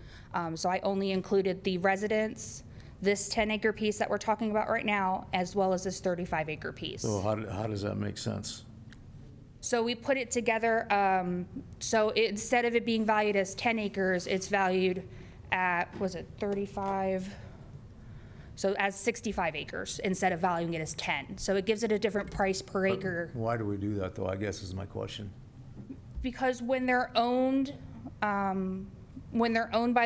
So I only included the residence, this 10-acre piece that we're talking about right now, as well as this 35-acre piece. So how does that make sense? So we put it together, instead of it being valued as 10 acres, it's valued at, was it 35? So as 65 acres, instead of valuing it as 10. So it gives it a different price per acre. Why do we do that, though, I guess is my question. Because when they're owned by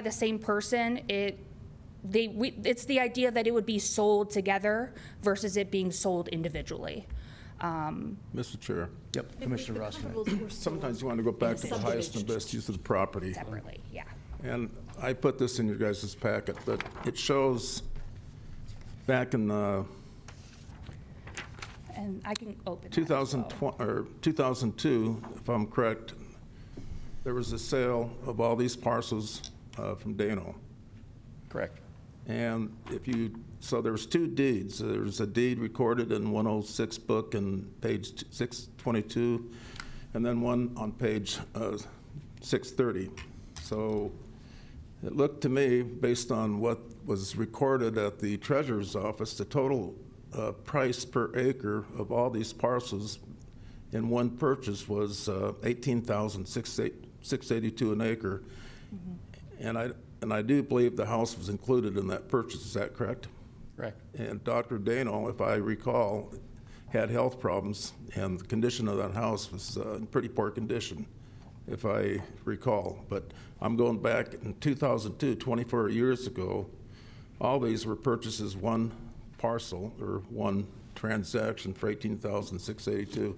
the same person, it's the idea that it would be sold together versus it being sold individually. Mr. Chair, Yep, Commissioner Rossman. sometimes you want to go back to the highest and best use of the property. Separately, yeah. And I put this in your guys' packet, but it shows back in And I can open that as well. 2002, if I'm correct, there was a sale of all these parcels from Dano. Correct. And so there was 2 deeds. There was a deed recorded in 106 book and page 622, and then one on page 630. So it looked to me, based on what was recorded at the treasurer's office, the total price per acre of all these parcels in one purchase was $18,682 an acre. Mm-hmm. And I do believe the house was included in that purchase. Is that correct? Correct. And Dr. Dano, if I recall, had health problems, and the condition of that house was in pretty poor condition, if I recall. But I'm going back in 2002, 24 years ago, all these were purchases one parcel or one transaction for $18,682.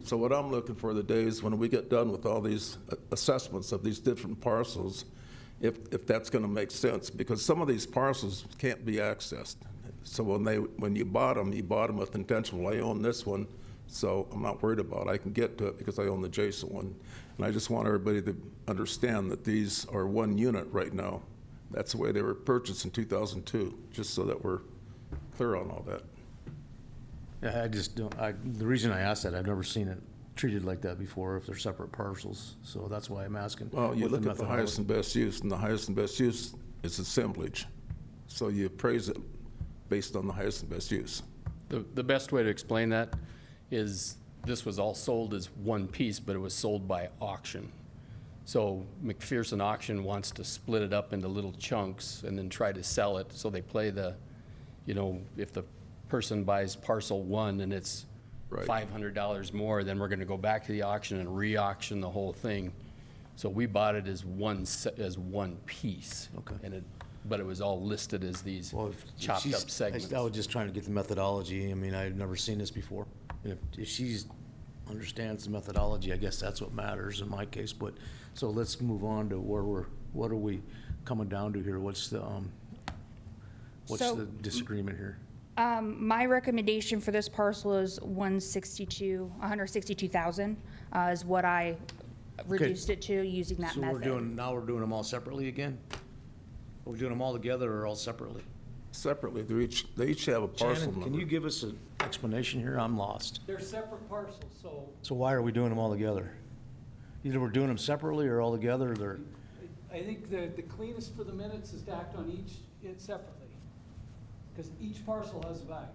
So what I'm looking for the days when we get done with all these assessments of these different parcels, if that's going to make sense, because some of these parcels can't be accessed. So when you bought them with intention, well, I own this one, so I'm not worried about it. I can get to it because I own the adjacent one. And I just want everybody to understand that these are one unit right now. That's the way they were purchased in 2002, just so that we're clear on all that. Yeah, I just don't, the reason I asked that, I've never seen it treated like that before, if they're separate parcels, so that's why I'm asking. Well, you what look at the highest methodology- and best use, and the highest and best use is assemblage. So you appraise it based on the highest and best use. The best way to explain that is this was all sold as one piece, but it was sold by auction. So McPherson Auction wants to split it up into little chunks and then try to sell it. So they play the, if the person buys parcel 1 and it's Right. $500 more, then we're gonna go back to the auction and re-auction the whole thing. So we bought it as one piece. Okay. But it was all listed as these Well, if chopped she's- up segments. I was just trying to get the methodology. I mean, I've never seen this before. And if she's understands the methodology, I guess that's what matters in my case. But, so let's move on to what are we coming down to here? What's the So- disagreement here? My recommendation for this parcel is 162,000 is what I reduced it to using that So method. now we're doing them all separately again? Are we doing them all together or all separately? Separately, they each have a parcel Shannon, number. can you give us an explanation here? I'm lost. They're separate parcels, so So why are we doing them all together? Either we're doing them separately or all together, they're, I think the cleanest for the minutes is to act on it separately, because each parcel has a value.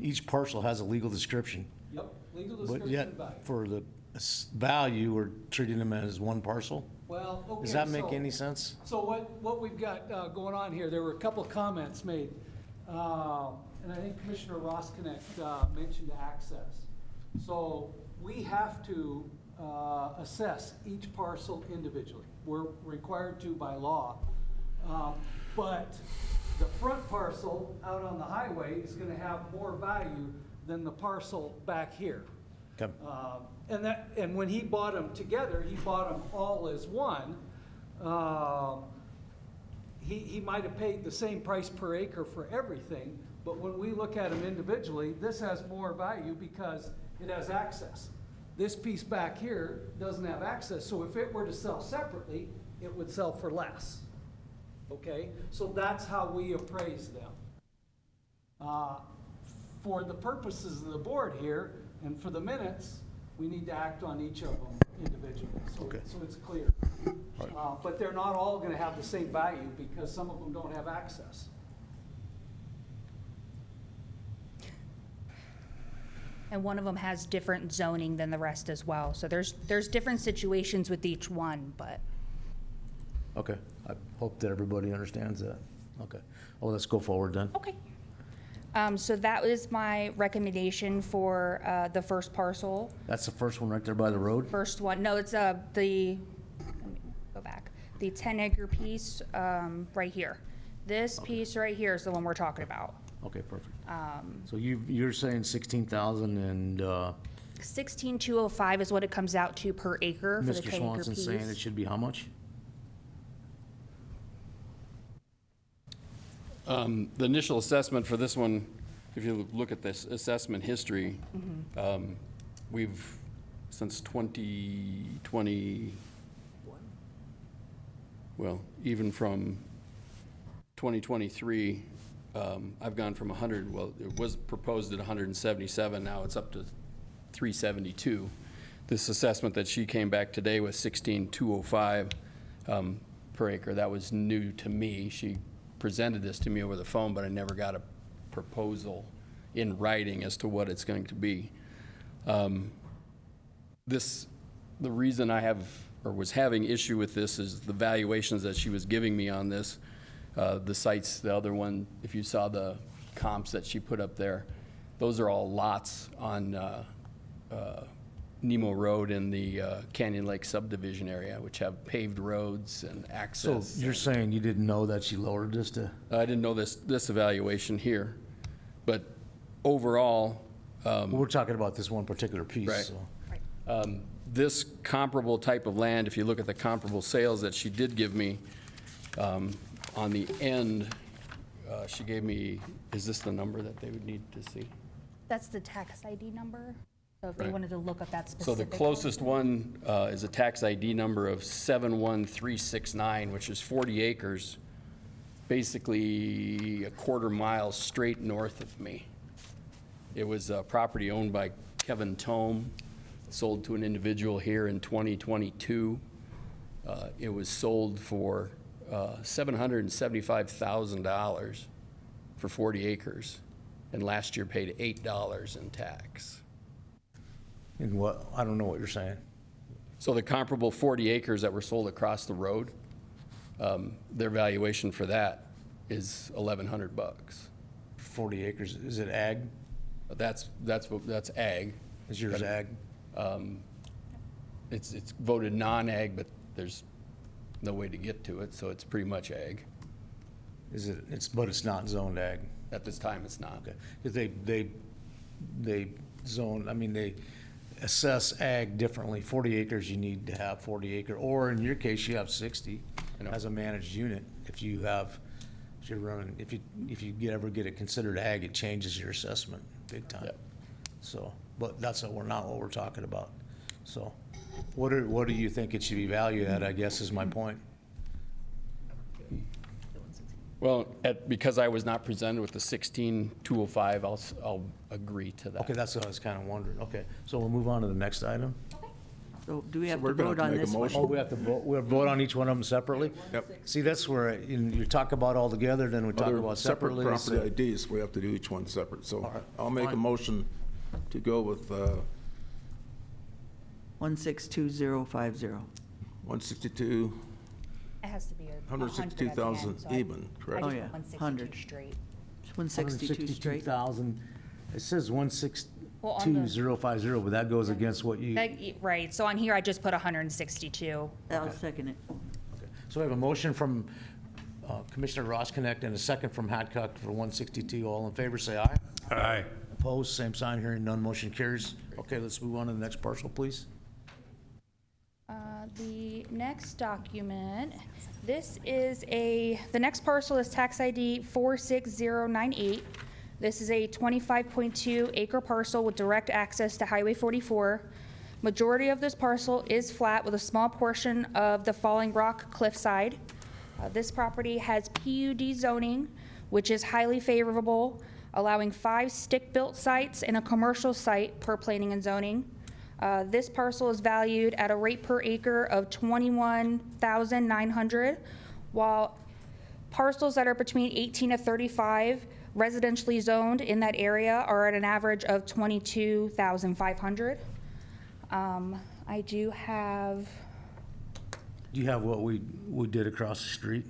each parcel has a legal description. Yep, legal But description yet, and value. for the value, we're treating them as one parcel? Well, okay. Does that make so- any sense? So what we've got going on here, there were a couple of comments made, and I think Commissioner Roskinek mentioned access. So we have to assess each parcel individually. We're required to by law. But the front parcel out on the highway is gonna have more value than the parcel back here. Okay. And when he bought them together, he bought them all as one. He might have paid the same price per acre for everything, but when we look at them individually, this has more value because it has access. This piece back here doesn't have access, so if it were to sell separately, it would sell for less. Okay, so that's how we appraise them. For the purposes of the board here, and for the minutes, we need to act on each of them individually, Okay. so it's clear. But they're not all gonna have the same value, because some of them don't have access. And one of them has different zoning than the rest as well. So there's different situations with each one, but. Okay, I hope that everybody understands that. Okay, well, let's go forward then. Okay. So that was my recommendation for the first parcel. That's the first one right there by the road? First one, no, it's let me go back. The 10-acre piece right here. This piece right here is the one we're talking about. Okay, perfect. So you're saying 16,000 and 16,205 is what it comes out to per acre for the Mr. 10-acre Swanson's saying it piece. should be how much? The initial assessment for this one, if you look at this assessment history, we've, since 2020, well, even from 2023, I've gone from 100, well, it was proposed at 177, now it's up to 372. This assessment that she came back today with 16,205 per acre, that was new to me. She presented this to me over the phone, but I never got a proposal in writing as to what it's going to be. The reason I have, or was having issue with this is the valuations that she was giving me on this. The sites, the other one, if you saw the comps that she put up there, those are all lots on Nemo Road in the Canyon Lake subdivision area, which have paved roads and So access. you're saying you didn't know that she lowered this to? I didn't know this evaluation here, but overall, We're talking about this one particular piece, Right. so. this comparable type of land, if you look at the comparable sales that she did give me, on the end, she gave me, is this the number that they would need to see? That's the tax ID number. So if they Right. wanted to look up that So specific. the closest one is a tax ID number of 71369, which is 40 acres, basically a quarter mile straight north of me. It was a property owned by Kevin Tome, sold to an individual here in 2022. It was sold for $775,000 for 40 acres, and last year paid $8 in tax. And what, I don't know what you're saying. So the comparable 40 acres that were sold across the road, their valuation for that is $1,100. 40 acres, is it ag? That's ag. Is yours ag? It's voted non-ag, but there's no way to get to it, so it's pretty much ag. Is it, but it's not zoned ag? At this time, it's not. Okay, because they zone, I mean, they assess ag differently. 40 acres, you need to have 40 acre, or in your case, you have 60 I know. as a managed unit. If you're running, if you ever get it considered ag, it changes your assessment big time. Yep. So, but that's not what we're talking about. So, what do you think it should be valued at, I guess, is my point. Well, because I was not presented with the 16,205, I'll agree to that. Okay, that's what I was kind of wondering. Okay, so we'll move on to the next item. So do we have we're to gonna vote on make a this one? motion. Oh, we have to vote, we'll vote on each one of them separately? Yep. See, that's where, you talk about all together, then we talk Other about separate separately. property IDs, we have to do each one separate. So All right, I'll make a fine. motion to go with 162050. 162, It has to be a 162,000 even, correct? Oh, yeah, 100. straight. It's 162 straight. 162,000, it says Well, on the- 162,050, but that goes against what you, Right, so on here, I just put 162. I'll second it. so we have a motion from Commissioner Roskinick and a second from Hadcock for 162. All in favor, say aye. Aye. Opposed, same sign, hearing none, motion carries. Okay, let's move on to the next parcel, please. The next document, the next parcel is tax ID 46098. This is a 25.2 acre parcel with direct access to Highway 44. Majority of this parcel is flat with a small portion of the Falling Rock cliffside. This property has PUD zoning, which is highly favorable, allowing 5 stick-built sites and a commercial site per planning and zoning. This parcel is valued at a rate per acre of $21,900, while parcels that are between 18 to 35 residentially zoned in that area are at an average of $22,500. I do have, Do you have what we did across the street?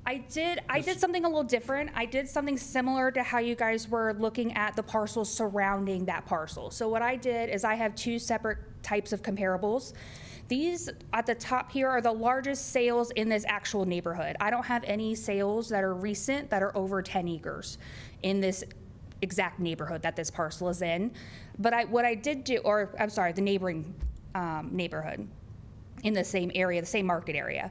I did something a little different. I did something similar to how you guys were looking at the parcels surrounding that parcel. So what I did is I have 2 separate types of comparables. These at the top here are the largest sales in this actual neighborhood. I don't have any sales that are recent that are over 10 acres in this exact neighborhood that this parcel is in. But what I did do, or I'm sorry, the neighboring neighborhood in the same area, the same market area.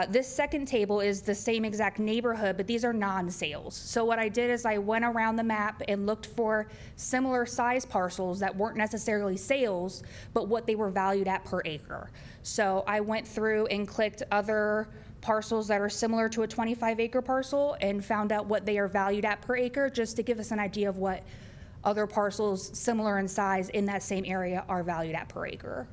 This second table is the same exact neighborhood, but these are non-sales. So what I did is I went around the map and looked for similar size parcels that weren't necessarily sales, but what they were valued at per acre. So I went through and clicked other parcels that are similar to a 25-acre parcel and found out what they are valued at per acre, just to give us an idea of what other parcels similar in size in that same area are valued at per acre,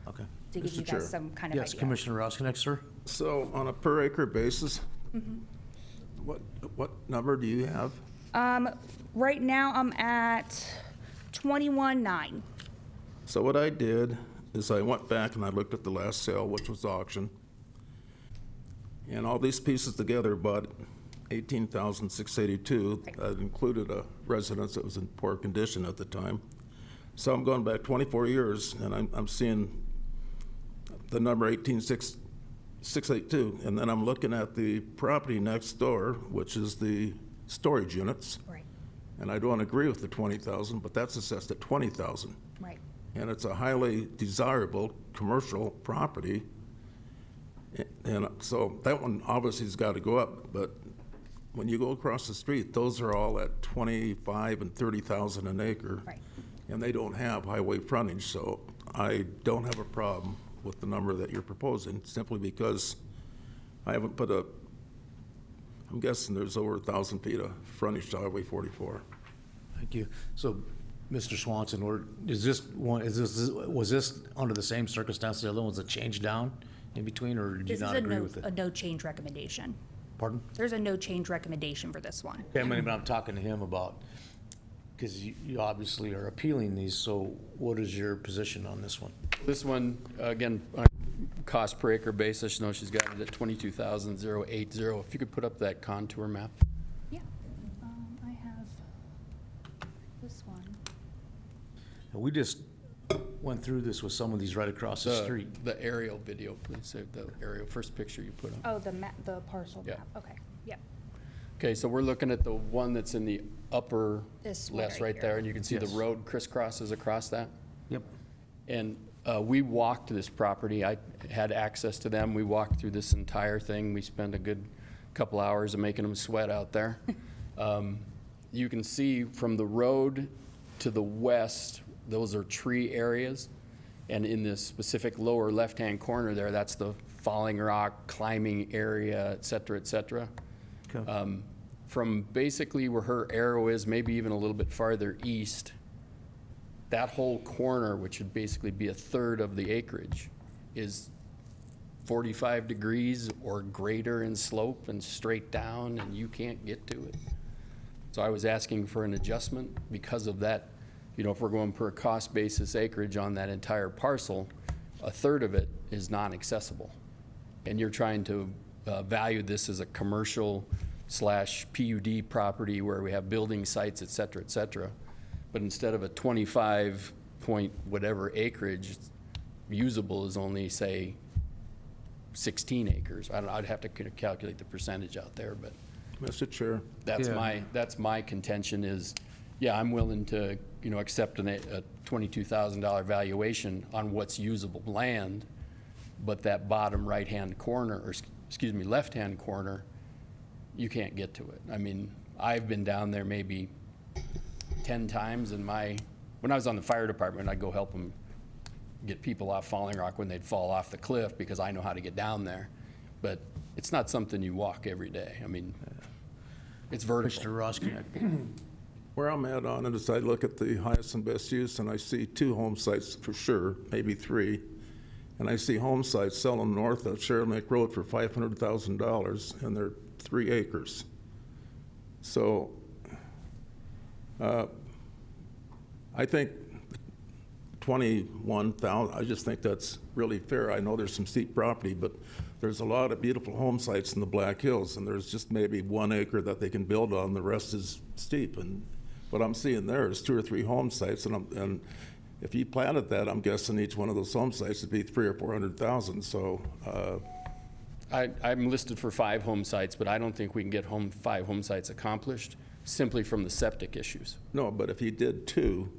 Okay. to give Mr. you Chair. guys some kind of Yes, idea. Commissioner Roskinek, sir? So on a per acre basis, what number do you have? Right now, I'm at 21.9. So what I did is I went back and I looked at the last sale, which was auction. And all these pieces together bought $18,682. That included a residence that was in poor condition at the time. So I'm going back 24 years and I'm seeing the number 18,682. And then I'm looking at the property next door, which is the storage units. Right, And I don't agree with the 20,000, but that's assessed at 20,000. right. And it's a highly desirable commercial property. And so that one obviously has got to go up, but when you go across the street, those are all at 25 and 30,000 an acre. Right. And they don't have highway frontage, so I don't have a problem with the number that you're proposing, simply because I haven't put I'm guessing there's over 1,000 feet of frontage to Highway 44. Thank you. So, Mr. Swanson, was this under the same circumstances the other ones that changed down in between, or did you This is not agree with a it? no change recommendation. Pardon? There's a no change recommendation for this one. Okay, but I'm talking to him about, because you obviously are appealing these, so what is your position on this one? This one, again, on a cost per acre basis, no, she's got it at 22,080. If you could put up that contour map. Yeah. I have this one. We just went through this with some of these right across the street. The aerial video, please, save the aerial, first picture you put up. Oh, the parcel Yeah. map. Okay, yep. Okay, so we're looking at the one that's in the upper This one left right right there, here. and you can see the Yes. road crisscrosses across that. Yep. And we walked this property. I had access to them. We walked through this entire thing. We spent a good couple hours of making them sweat out there. You can see from the road to the west, those are tree areas. And in this specific lower left-hand corner there, that's the falling rock, climbing area, et cetera, et cetera. Okay. From basically where her arrow is, maybe even a little bit farther east, that whole corner, which would basically be a third of the acreage, is 45 degrees or greater in slope and straight down, and you can't get to it. So I was asking for an adjustment because of that. You know, if we're going per cost basis acreage on that entire parcel, a third of it is non-accessible. And you're trying to value this as a commercial / PUD property where we have building sites, et cetera, et cetera. But instead of a 25 point whatever acreage, usable is only, say, 16 acres. I'd have to calculate the percentage out there, but Mr. Chair, that's my contention is, yeah, I'm willing to, accept a $22,000 valuation on what's usable land, but that bottom right-hand corner, or excuse me, left-hand corner, you can't get to it. I mean, I've been down there maybe 10 times when I was on the fire department, I'd go help them get people off Falling Rock when they'd fall off the cliff because I know how to get down there. But it's not something you walk every day. I mean, it's vertical. Mr. Roskinek. where I'm at on it is I look at the highest and best use, and I see 2 home sites for sure, maybe 3. And I see home sites selling north of Sharon Lake Road for $500,000, and they're 3 acres. So I think 21,000, I just think that's really fair. I know there's some steep property, but there's a lot of beautiful home sites in the Black Hills, and there's just maybe 1 acre that they can build on, the rest is steep. And what I'm seeing there is 2 or 3 home sites, and if you planted that, I'm guessing each one of those home sites would be 300,000 or 400,000, so. I'm listed for 5 home sites, but I don't think we can get 5 home sites accomplished simply from the septic issues. No, but if you did 2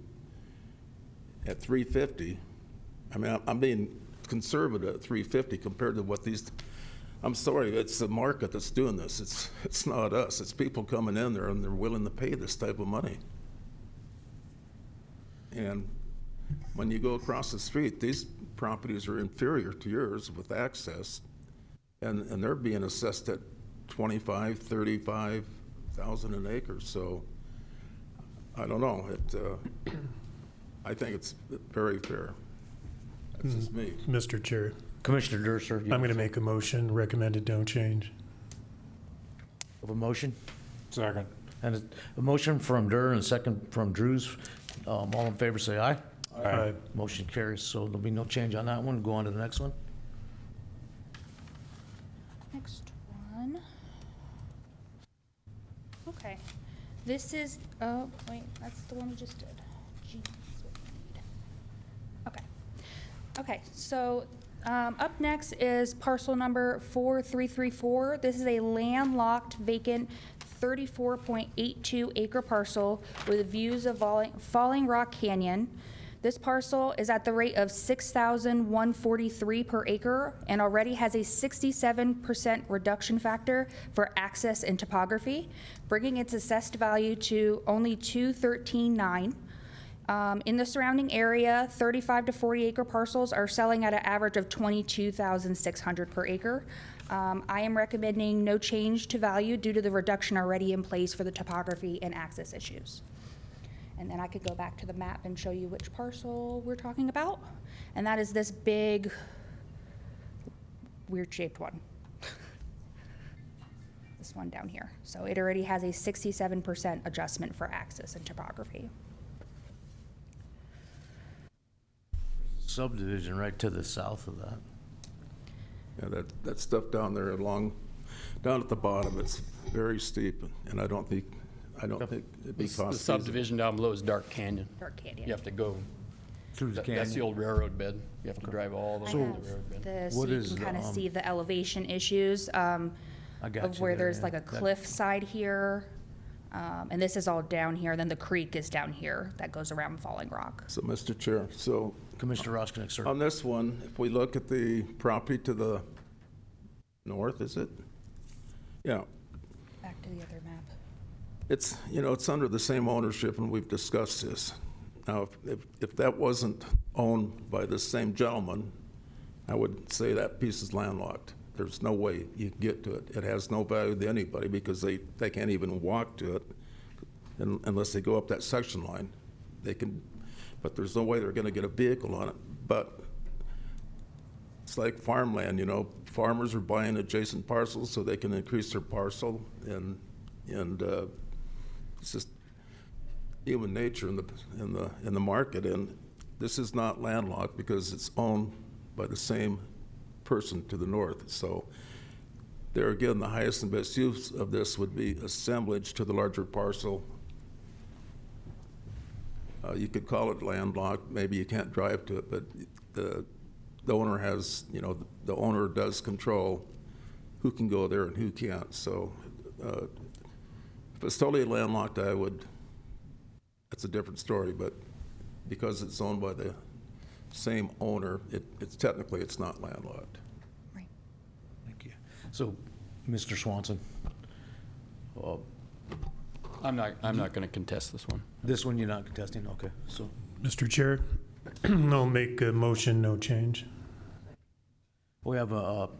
at 350, I mean, I'm being conservative at 350 compared to what these, I'm sorry, it's the market that's doing this. It's not us. It's people coming in there and they're willing to pay this type of money. And when you go across the street, these properties are inferior to yours with access, and they're being assessed at 25, 35,000 an acre. So I don't know. I think it's very fair. That's just me. Mr. Chair, Commissioner Durser. I'm going to make a motion, recommended don't change. Of a motion? Second. And a motion from Durr and a second from Drews. All in favor, say aye. Aye. Motion carries, so there'll be no change on that one. Go on to the next one. Next one. Okay, this is, oh, wait, that's the one we just did. Jeez, what do we need? Okay. Okay, so, up next is parcel number 4334. This is a landlocked vacant 34.82 acre parcel with views of Falling Rock Canyon. This parcel is at the rate of $6,143 per acre and already has a 67% reduction factor for access and topography, bringing its assessed value to only $213,900. In the surrounding area, 35 to 40 acre parcels are selling at an average of $22,600 per acre. I am recommending no change to value due to the reduction already in place for the topography and access issues. And then I could go back to the map and show you which parcel we're talking about. And that is this big, weird shaped one. This one down here. So it already has a 67% adjustment for access and topography. Subdivision right to the south of that. Yeah, that stuff down there down at the bottom, it's very steep, and I don't think it'd be The cost. subdivision down below is Dark Canyon. Dark Canyon. You have to go, Through the that's the canyon. old railroad bed. You have to drive all the way I to the have railroad bed. this, What so you is can the, kind of see the elevation issues I got of you where there, there's yeah. like a That- cliff side here. And this is all down here, then the creek is down here that goes around Falling Rock. So, Mr. Chair, so Commissioner Roskinek, sir. on this one, if we look at the property to the north, is it? Yeah, Back to the other map. it's, it's under the same ownership, and we've discussed this. Now, if that wasn't owned by the same gentleman, I would say that piece is landlocked. There's no way you can get to it. It has no value to anybody because they can't even walk to it unless they go up that section line. They can, but there's no way they're gonna get a vehicle on it. But it's like farmland, farmers are buying adjacent parcels so they can increase their parcel, and it's just human nature in the market. And this is not landlocked because it's owned by the same person to the north. So there again, the highest and best use of this would be assemblage to the larger parcel. You could call it landlocked, maybe you can't drive to it, but the owner has, the owner does control who can go there and who can't. So if it's totally landlocked, that's a different story, but because it's owned by the same owner, it's technically it's not landlocked. Right. Thank you. So, Mr. Swanson, I'm not going to contest this one. this one you're not contesting, okay, so. Mr. Chair, I'll make a motion, no change. We have a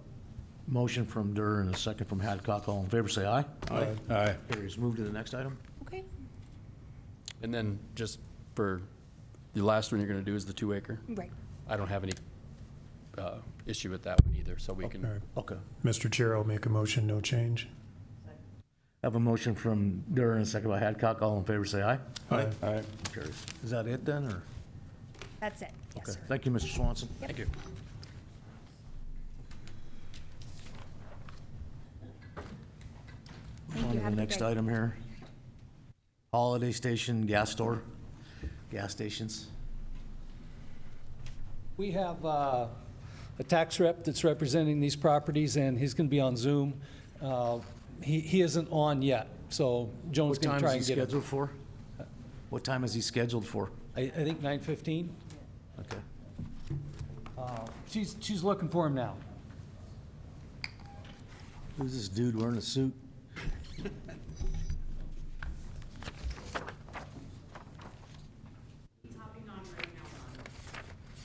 motion from Durr and a second from Hadcock. All in favor, say aye. Aye. Aye. Carries. Move to the next item. Okay. And then just for the last one you're going to do is the 2 acre. Right. I don't have any issue with that one either, so we All can, right. Okay. Mr. Chair, I'll make a motion, no change. I have a motion from Durr and a second by Hadcock. All in favor, say aye. Aye. Aye. Carries. Is that it then, or? That's it. Yes, Okay. sir. Thank you, Mr. Swanson. thank you. Thank On you. to Have the a good next day. item here. Holiday Station Gas Store, gas stations. We have a tax rep that's representing these properties, and he's going to be on Zoom. He isn't on yet, so Joan's What going to time try is and he get him. scheduled for? What time is he scheduled for? I think 9:15. Okay. She's looking for him now. Who's this dude wearing a suit?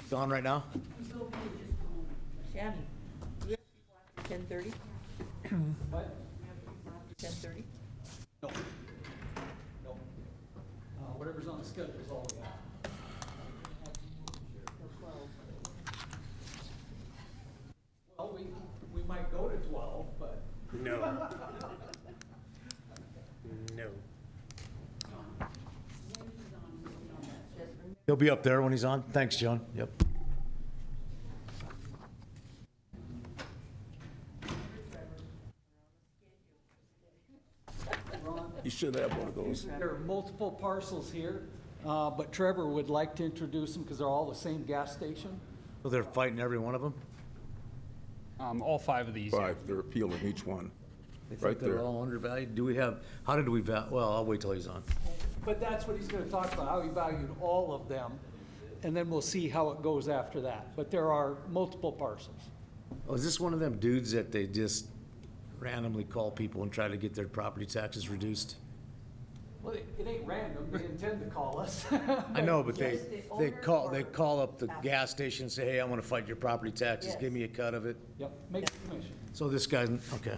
He's on right now? Shannon, do you have 10:30? What? 10:30? No. No. Whatever's on the schedule is all we have. Well, we might go to 12, but. No. No. He'll be up there when he's on. Thanks, John. Yep. You should have one of those. There are multiple parcels here, but Trevor would like to introduce them because they're all the same gas station. So they're fighting every one of them? All 5 of these. yeah. 5, they're appealing each one. They Right think they're there. all undervalued? Do we have, how did we well, I'll wait till he's on. But that's what he's going to talk about, how he valued all of them. and then we'll see how it goes after that. But there are multiple parcels. Oh, is this one of them dudes that they just randomly call people and try to get their property taxes reduced? Well, it ain't random, they intend to call us. I know, but Yes, the owner they or call up the gas station and say, hey, I'm gonna fight your property taxes, Yes. give me a cut of it. Yep, make the commission. So this guy, okay.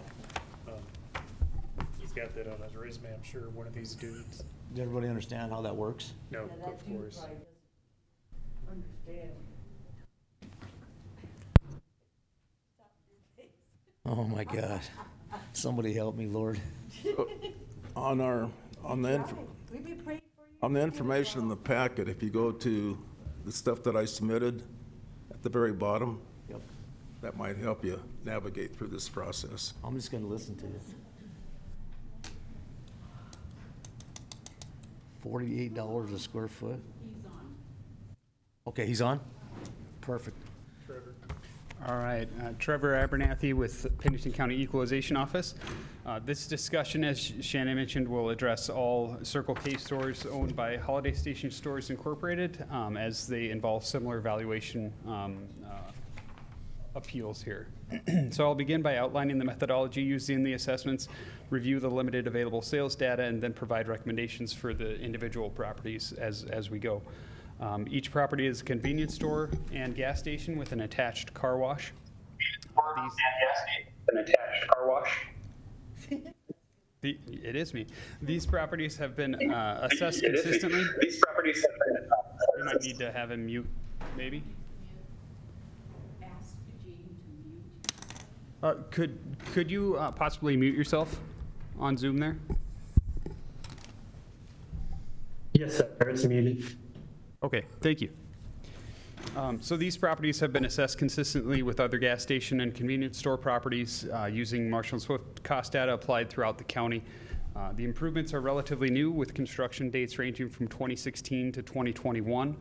He's got that on his resume, I'm sure, one of these dudes. Does everybody understand how that works? No, of course. Understand. Oh, my God. Somebody help me, Lord. On the information in the packet, if you go to the stuff that I submitted at the very bottom, Yep. that might help you navigate through this process. I'm just gonna listen to you. $48 a square foot? He's on. Okay, he's on? Perfect. All right, Trevor Abernathy with Pennington County Equalization Office. This discussion, as Shannon mentioned, will address all Circle K stores owned by Holiday Station Stores Incorporated, as they involve similar valuation appeals here. So I'll begin by outlining the methodology used in the assessments, review the limited available sales data, and then provide recommendations for the individual properties as we go. Each property is a convenience store and gas station with an attached car wash. It is me. These properties have been assessed consistently. These properties have been. We might need to have him mute, maybe. Could you possibly mute yourself on Zoom there? Yes, sir, it's muted. Okay, thank you. So these properties have been assessed consistently with other gas station and convenience store properties using Marshall and Swift cost data applied throughout the county. The improvements are relatively new with construction dates ranging from 2016 to 2021,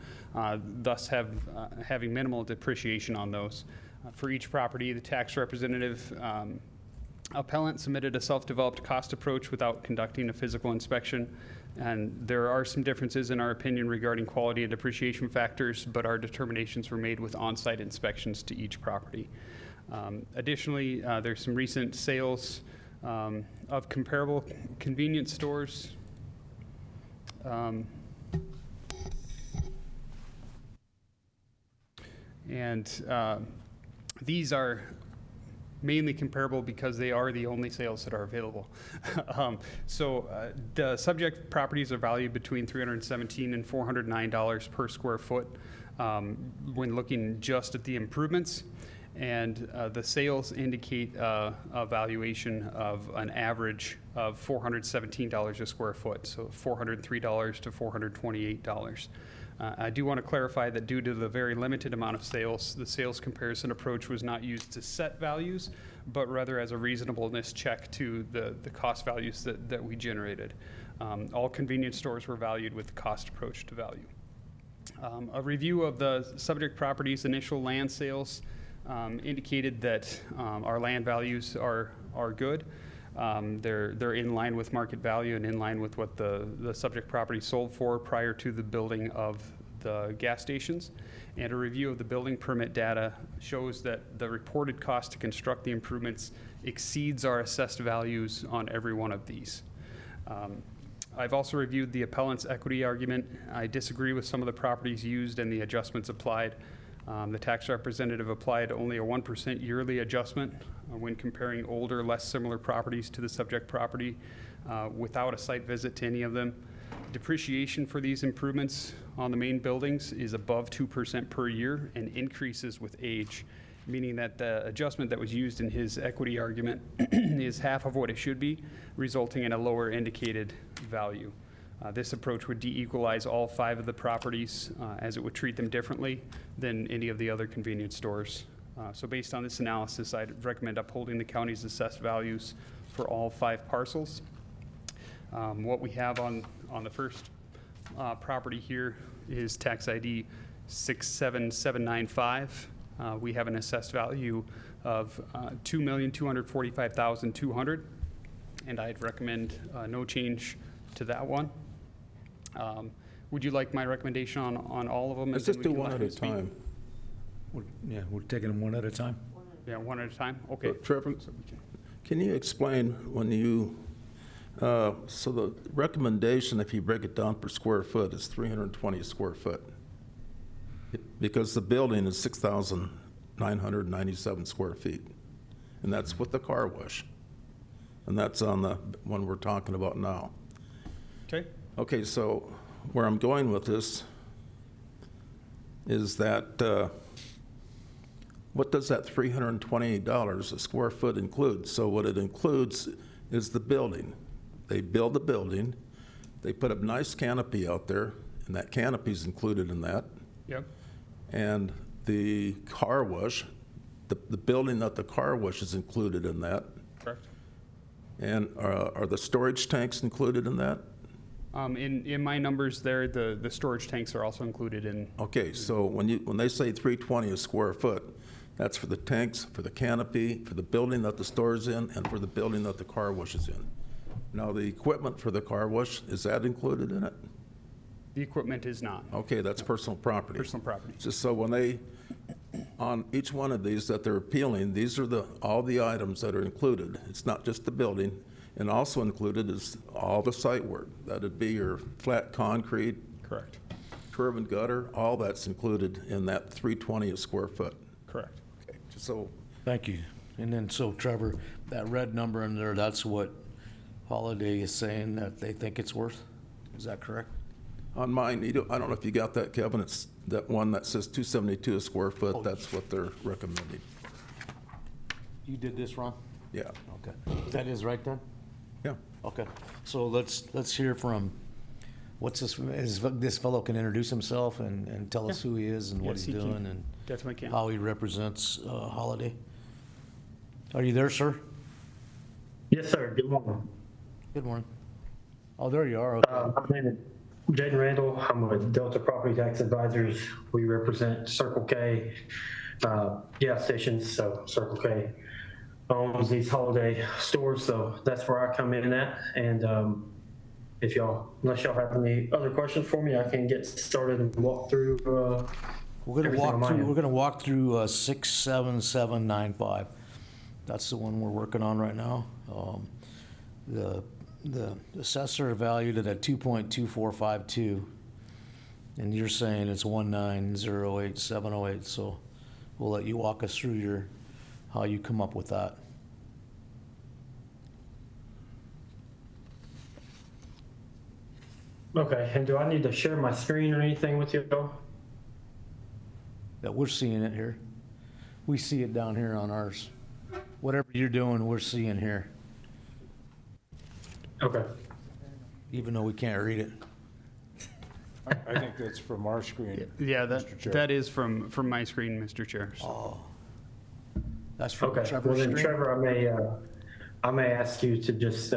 thus having minimal depreciation on those. For each property, the tax representative appellant submitted a self-developed cost approach without conducting a physical inspection. And there are some differences in our opinion regarding quality and depreciation factors, but our determinations were made with on-site inspections to each property. Additionally, there's some recent sales of comparable convenience stores. These are mainly comparable because they are the only sales that are available. The subject properties are valued between $317 and $409 per square foot when looking just at the improvements. And the sales indicate a valuation of an average of $417 a square foot, so $403 to $428. I do want to clarify that due to the very limited amount of sales, the sales comparison approach was not used to set values, but rather as a reasonableness check to the cost values that we generated. All convenience stores were valued with the cost approach to value. A review of the subject property's initial land sales indicated that our land values are good. They're in line with market value and in line with what the subject property sold for prior to the building of the gas stations. And a review of the building permit data shows that the reported cost to construct the improvements exceeds our assessed values on every one of these. I've also reviewed the appellant's equity argument. I disagree with some of the properties used and the adjustments applied. The tax representative applied only a 1% yearly adjustment when comparing older, less similar properties to the subject property without a site visit to any of them. Depreciation for these improvements on the main buildings is above 2% per year and increases with age, meaning that the adjustment that was used in his equity argument is half of what it should be, resulting in a lower indicated value. This approach would de-equalize all 5 of the properties as it would treat them differently than any of the other convenience stores. So based on this analysis, I'd recommend upholding the county's assessed values for all 5 parcels. What we have on the first property here is tax ID 67795. We have an assessed value of $2,245,200, and I'd recommend no change to that one. Would you like my recommendation on all of them? Let's and just then do we can one let at a him speak? time. Yeah, we're taking them one at a time. Yeah, one at a time? Okay. Trevor, can you explain when you, so the recommendation, if you break it down per square foot, is 320 a square foot? Because the building is 6,997 square feet, and that's with the car wash. And that's on the one we're talking about now. Okay. Okay, so where I'm going with this is that, what does that $328 a square foot include? So what it includes is the building. They build the building, they put a nice canopy out there, and that canopy's included in that. Yep. And the car wash, the building that the car wash is included in that. Correct. And are the storage tanks included in that? In my numbers there, the storage tanks are also included in. Okay, so when they say 320 a square foot, that's for the tanks, for the canopy, for the building that the store is in, and for the building that the car wash is in. Now, the equipment for the car wash, is that included in it? The equipment is not. Okay, that's personal property. Personal property. Just so when they, on each one of these that they're appealing, these are all the items that are included. It's not just the building. And also included is all the site work. That'd be your flat concrete, Correct. curb and gutter, all that's included in that 320 a square foot. Correct. Okay, just so, Thank you. And then, so Trevor, that red number in there, that's what Holiday is saying that they think it's worth? Is that correct? on mine, I don't know if you got that, Kevin, it's that one that says 272 a square foot, that's what they're recommending. You did this, Ron? Yeah, Okay. That is right then? yeah. Okay. So let's hear from, this fellow can introduce himself and tell us who he is and what Yes, he's he can. doing and Definitely can. how he represents Holiday. Are you there, sir? Yes, sir. Good morning. Good morning. Oh, there you are, okay. My name is Jaden Randall. I'm with Delta Property Tax Advisors. We represent Circle K gas stations, so Circle K owns these holiday stores, so that's where I come in at. And unless y'all have any other questions for me, I can get started and walk through. We're gonna everything on my end. walk through 67795. That's the one we're working on right now. The assessor valued it at 2.2452, and you're saying it's 1908708. So we'll let you walk us through how you come up with that. Okay, and do I need to share my screen or anything with you all? That we're seeing it here. We see it down here on ours. Whatever you're doing, we're seeing here, Okay. even though we can't read it. I think that's from our screen. Yeah, Mr. Chair. that is from my screen, Mr. Chair. So. Oh. That's from Okay, well Trevor's then screen? Trevor, I may ask you to just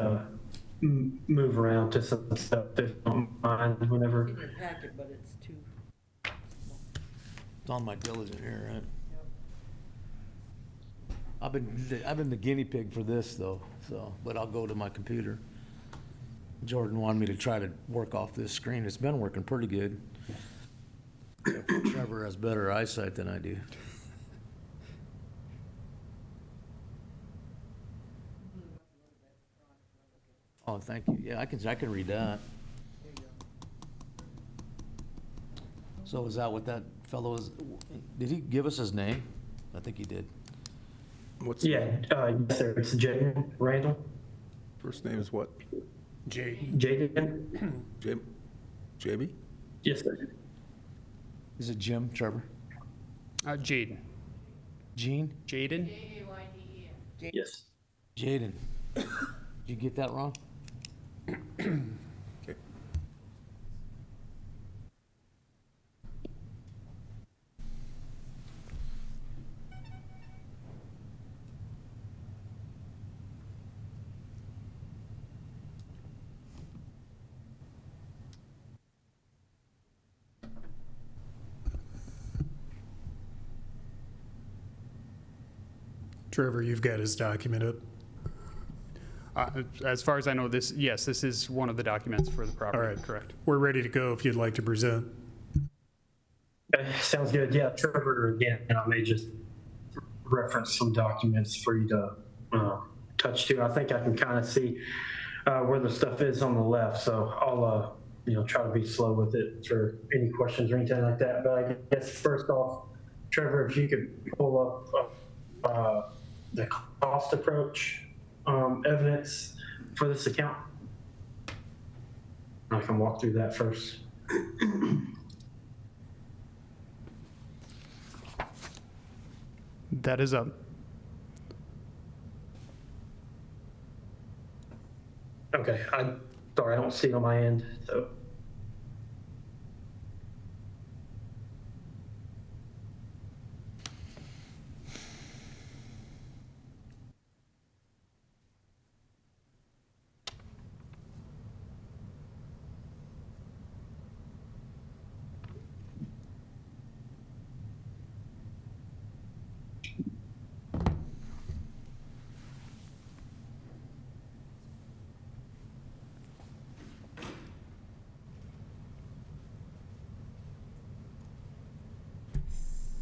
move around to some stuff if you don't mind whenever. In your packet, but it's too. It's on my diligent here, right? I've been the guinea pig for this though, but I'll go to my computer. Jordan wanted me to try to work off this screen. It's been working pretty good. Trevor has better eyesight than I do. Oh, thank you. Yeah, I can read that. So is that what that fellow is? Did he give us his name? I think he did. What's Yeah, yes, sir. It's Jaden Randall. first name is what? Jaden? JB? Yes, sir. Is it Jim, Trevor? Jaden. Gene? Jaden? Yes. Jaden. Did you get that wrong? Okay. Trevor, you've got his document up. As far as I know, this is one of the documents for the All property, right. correct? We're ready to go if you'd like to present. Sounds good. Yeah, Trevor, again, and I may just reference some documents for you to touch to. I think I can kind of see where the stuff is on the left, so I'll try to be slow with it for any questions or anything like that. But I guess first off, Trevor, if you could pull up the cost approach evidence for this account. I can walk through that first. That is up. Okay, I'm sorry, I don't see it on my end, so.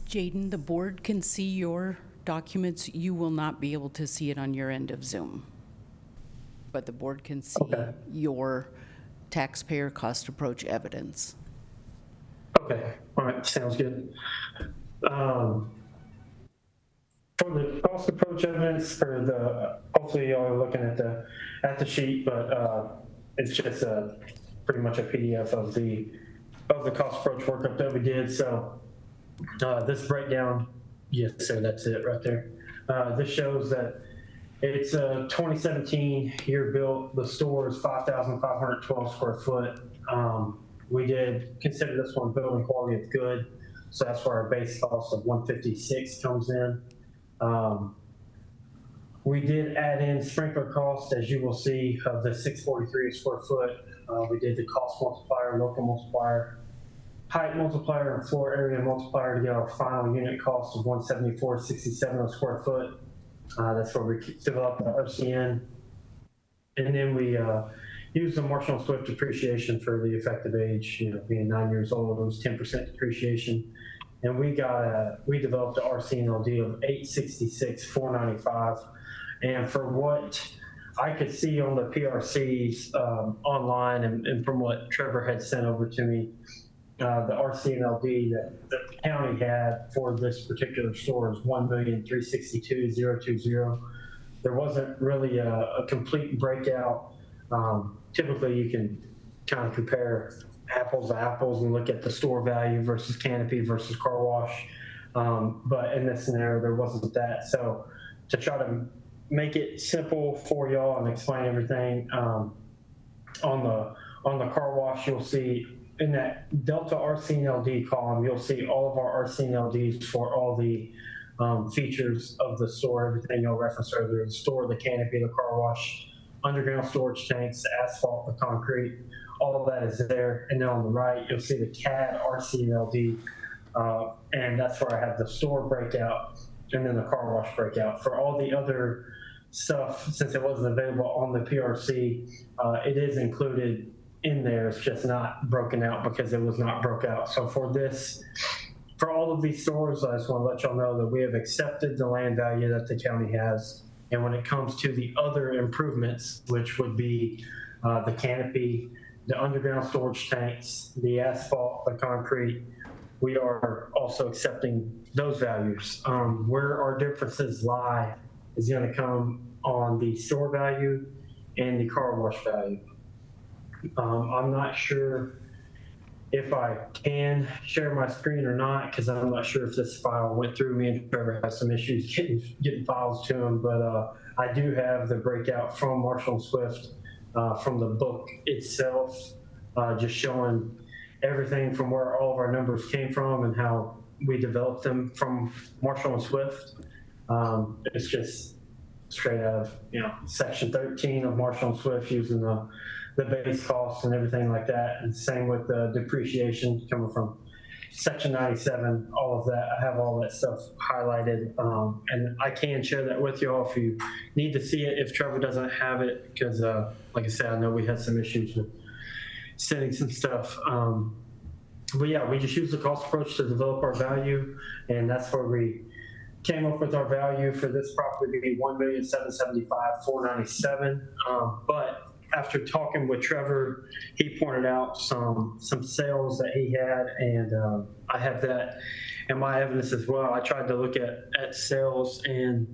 Jaden, the board can see your documents. You will not be able to see it on your end of Zoom. But the board can see your taxpayer cost approach evidence. Okay, all right, sounds good. For the cost approach evidence for hopefully y'all are looking at the sheet, but it's just pretty much a PDF of the cost approach workup that we did. So this breakdown, yes, sir, that's it right there. This shows that it's a 2017 year built. The store is 5,512 square foot. We did consider this one building quality of good. So that's where our base cost of 156 comes in. We did add in sprinkler cost, as you will see, of the 643 square foot. We did the cost multiplier, local multiplier, height multiplier, and floor area multiplier to get our final unit cost of 174.67 a square foot. That's where we developed the RCN. And then we used the Marshall and Swift depreciation for the effective age, being 9 years old, it was 10% depreciation. And we developed the RCNLD of 866,495. And for what I could see on the PRCs online and from what Trevor had sent over to me, the RCNLD that the county had for this particular store is 1,362,020. There wasn't really a complete breakout. Typically, you can kind of compare apples to apples and look at the store value versus canopy versus car wash. But in this scenario, there wasn't that. So to try to make it simple for y'all and explain everything, on the car wash, you'll see in that Delta RCNLD column, you'll see all of our RCNLDs for all the features of the store, everything you'll reference earlier, the store, the canopy, the car wash, underground storage tanks, the asphalt, the concrete, all of that is there. And then on the right, you'll see the CAD RCNLD, and that's where I have the store breakout and then the car wash breakout. For all the other stuff, since it wasn't available on the PRC, it is included in there. It's just not broken out because it was not broke out. So for all of these stores, I just want to let y'all know that we have accepted the land value that the county has. And when it comes to the other improvements, which would be the canopy, the underground storage tanks, the asphalt, the concrete, we are also accepting those values. Where our differences lie is going to come on the store value and the car wash value. I'm not sure if I can share my screen or not, because I'm not sure if this file went through. Me and Trevor have some issues getting files to him, but I do have the breakout from Marshall and Swift from the book itself, just showing everything from where all of our numbers came from and how we developed them from Marshall and Swift. It's just straight out of section 13 of Marshall and Swift, using the base costs and everything like that, and same with the depreciation coming from Section 97, all of that. I have all that stuff highlighted, and I can share that with y'all if you need to see it, if Trevor doesn't have it, because like I said, I know we had some issues with sending some stuff. But yeah, we just use the cost approach to develop our value, and that's where we came up with our value for this property to be $1,775,497. But after talking with Trevor, he pointed out some sales that he had, and I have that in my evidence as well. I tried to look at sales, and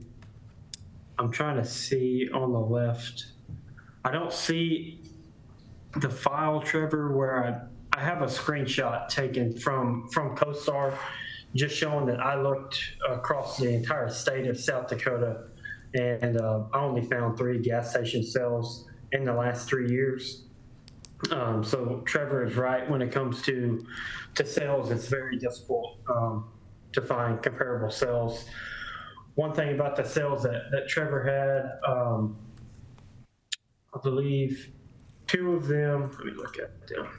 I'm trying to see on the left. I don't see the file, Trevor, where I have a screenshot taken from CoStar, just showing that I looked across the entire state of South Dakota, and I only found 3 gas station sales in the last 3 years. So Trevor is right when it comes to sales. It's very difficult to find comparable sales. One thing about the sales that Trevor had, I believe 2 of them, let me look at them.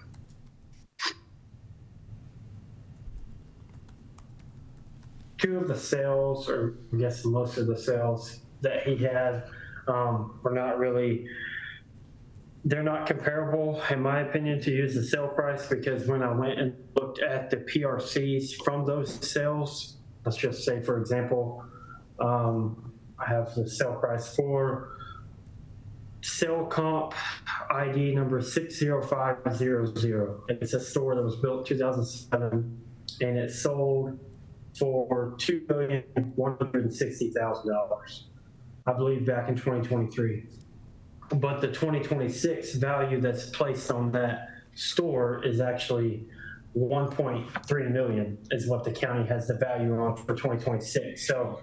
2 of the sales, or I guess most of the sales that he had, were not really, they're not comparable, in my opinion, to use the sale price, because when I went and looked at the PRCs from those sales, let's just say, for example, I have the sale price for sale comp ID number 60500. It's a store that was built 2007, and it sold for $2,160,000, I believe, back in 2023. But the 2026 value that's placed on that store is actually 1.3 million is what the county has the value on for 2026. So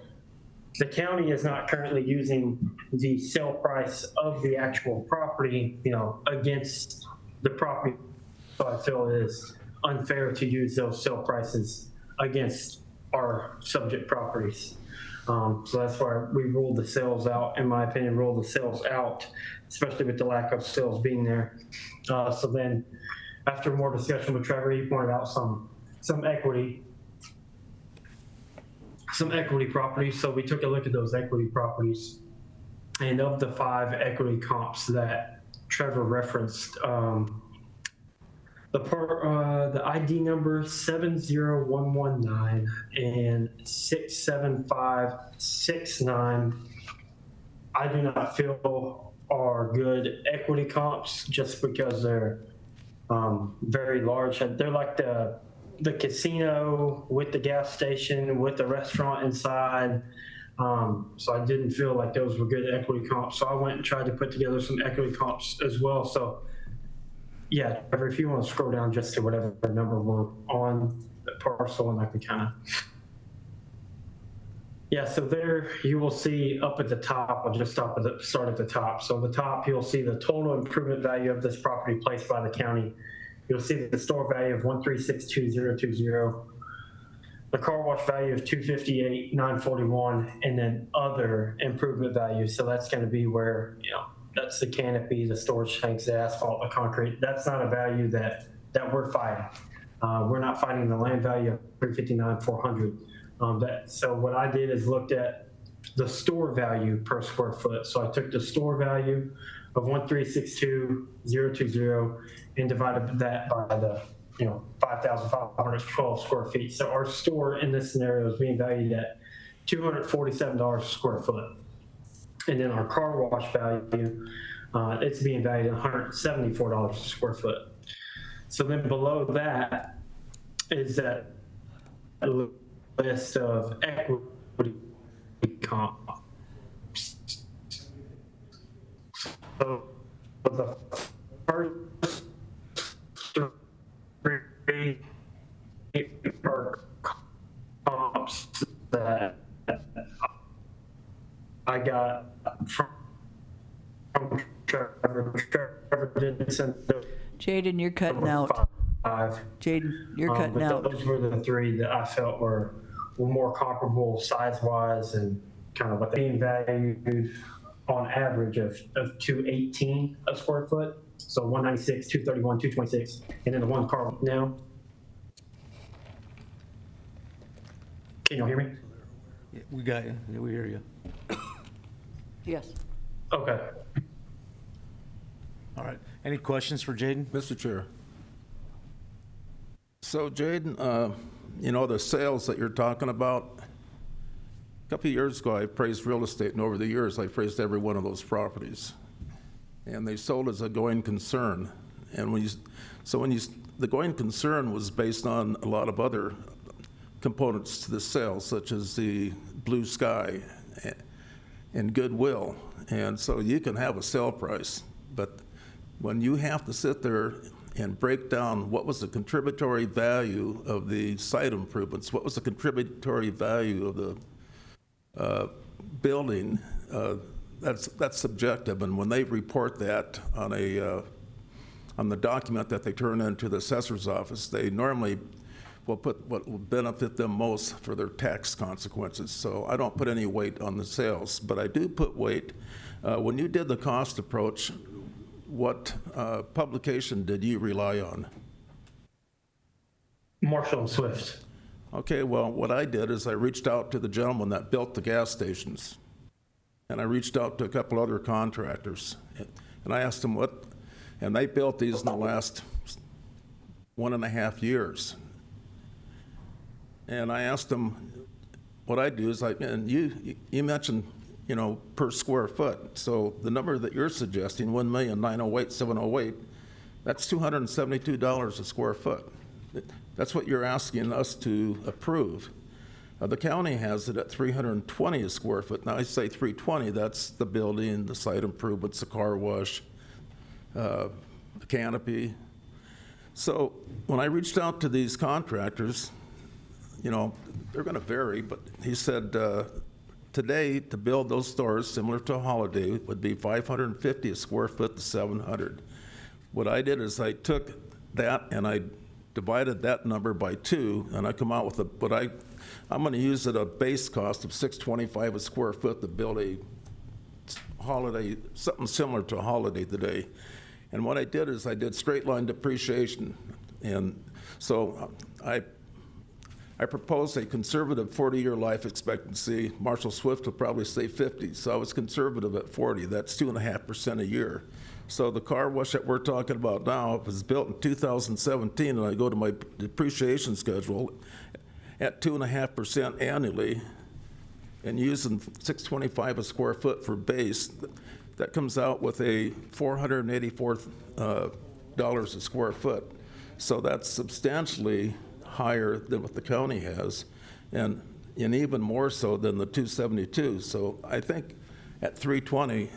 the county is not currently using the sale price of the actual property, against the property. So I feel it is unfair to use those sale prices against our subject properties. So that's why we ruled the sales out, in my opinion, ruled the sales out, especially with the lack of sales being there. So then after more discussion with Trevor, he pointed out some equity properties. So we took a look at those equity properties, and of the 5 equity comps that Trevor referenced, the ID number 70119 and 67569, I do not feel are good equity comps, just because they're very large. They're like the casino with the gas station with the restaurant inside. So I didn't feel like those were good equity comps. So I went and tried to put together some equity comps as well. So yeah, Trevor, if you want to scroll down just to whatever number we're on the parcel, and I can kind of, yeah, so there you will see up at the top, I'll just start at the top. So at the top, you'll see the total improvement value of this property placed by the county. You'll see the store value of $1362020, the car wash value of $258,941, and then other improvement value. So that's going to be where, that's the canopy, the storage tanks, the asphalt, the concrete. That's not a value that we're fighting. We're not fighting the land value of $359,400. So what I did is looked at the store value per square foot. So I took the store value of 1362020 and divided that by the 5,512 square feet. So our store in this scenario is being valued at $247 a square foot. And then our car wash value, it's being valued at $174 a square foot. So then below that is that list of equity comps. So the first 3 comps that I got from Trevor. Trevor didn't send those. Jaden, you're cutting out. 5. Jaden, you're cutting but out. Those were the 3 that I felt were more comparable size-wise, and kind of what they being valued on average of $218 a square foot. So $196, $231, $226, and then the one car now. Can you hear me? Yeah, we got you. Yeah, we hear you. Yes. Okay. All right. Any questions for Jaden? Mr. Chair. So Jaden, you know, the sales that you're talking about, a couple of years ago, I appraised real estate, and over the years, I appraised every one of those properties. And they sold as a going concern. And the going concern was based on a lot of other components to the sale, such as the blue sky and goodwill. And so you can have a sale price, but when you have to sit there and break down what was the contributory value of the site improvements, what was the contributory value of the building, that's subjective. And when they report that on the document that they turn into the assessor's office, they normally will put what will benefit them most for their tax consequences. So I don't put any weight on the sales, but I do put weight. When you did the cost approach, what publication did you rely on? Marshall and Swift. Okay, well, what I did is I reached out to the gentleman that built the gas stations, and I reached out to a couple other contractors, and I asked them and they built these in the last 1.5 years. And I asked them, what I do is and you mentioned, you know, per square foot. So the number that you're suggesting, 1,908,708, that's $272 a square foot. That's what you're asking us to approve. The county has it at $320 a square foot. Now I say $320, that's the building, the site improvements, the car wash, the canopy. So when I reached out to these contractors, you know, they're going to vary, but he said today to build those stores similar to a Holiday would be $550 a square foot to $700. What I did is I took that and I divided that number by 2, and I come out with I'm going to use a base cost of $625 a square foot to build a Holiday, something similar to a Holiday today. And what I did is I did straight line depreciation, and so I proposed a conservative 40-year life expectancy. Marshall Swift will probably say 50, so I was conservative at 40. That's 2.5% a year. So the car wash that we're talking about now was built in 2017, and I go to my depreciation schedule at 2.5% annually, and using $625 a square foot for base, that comes out with a $484 a square foot. So that's substantially higher than what the county has, and even more so than the 272. So I think at 320,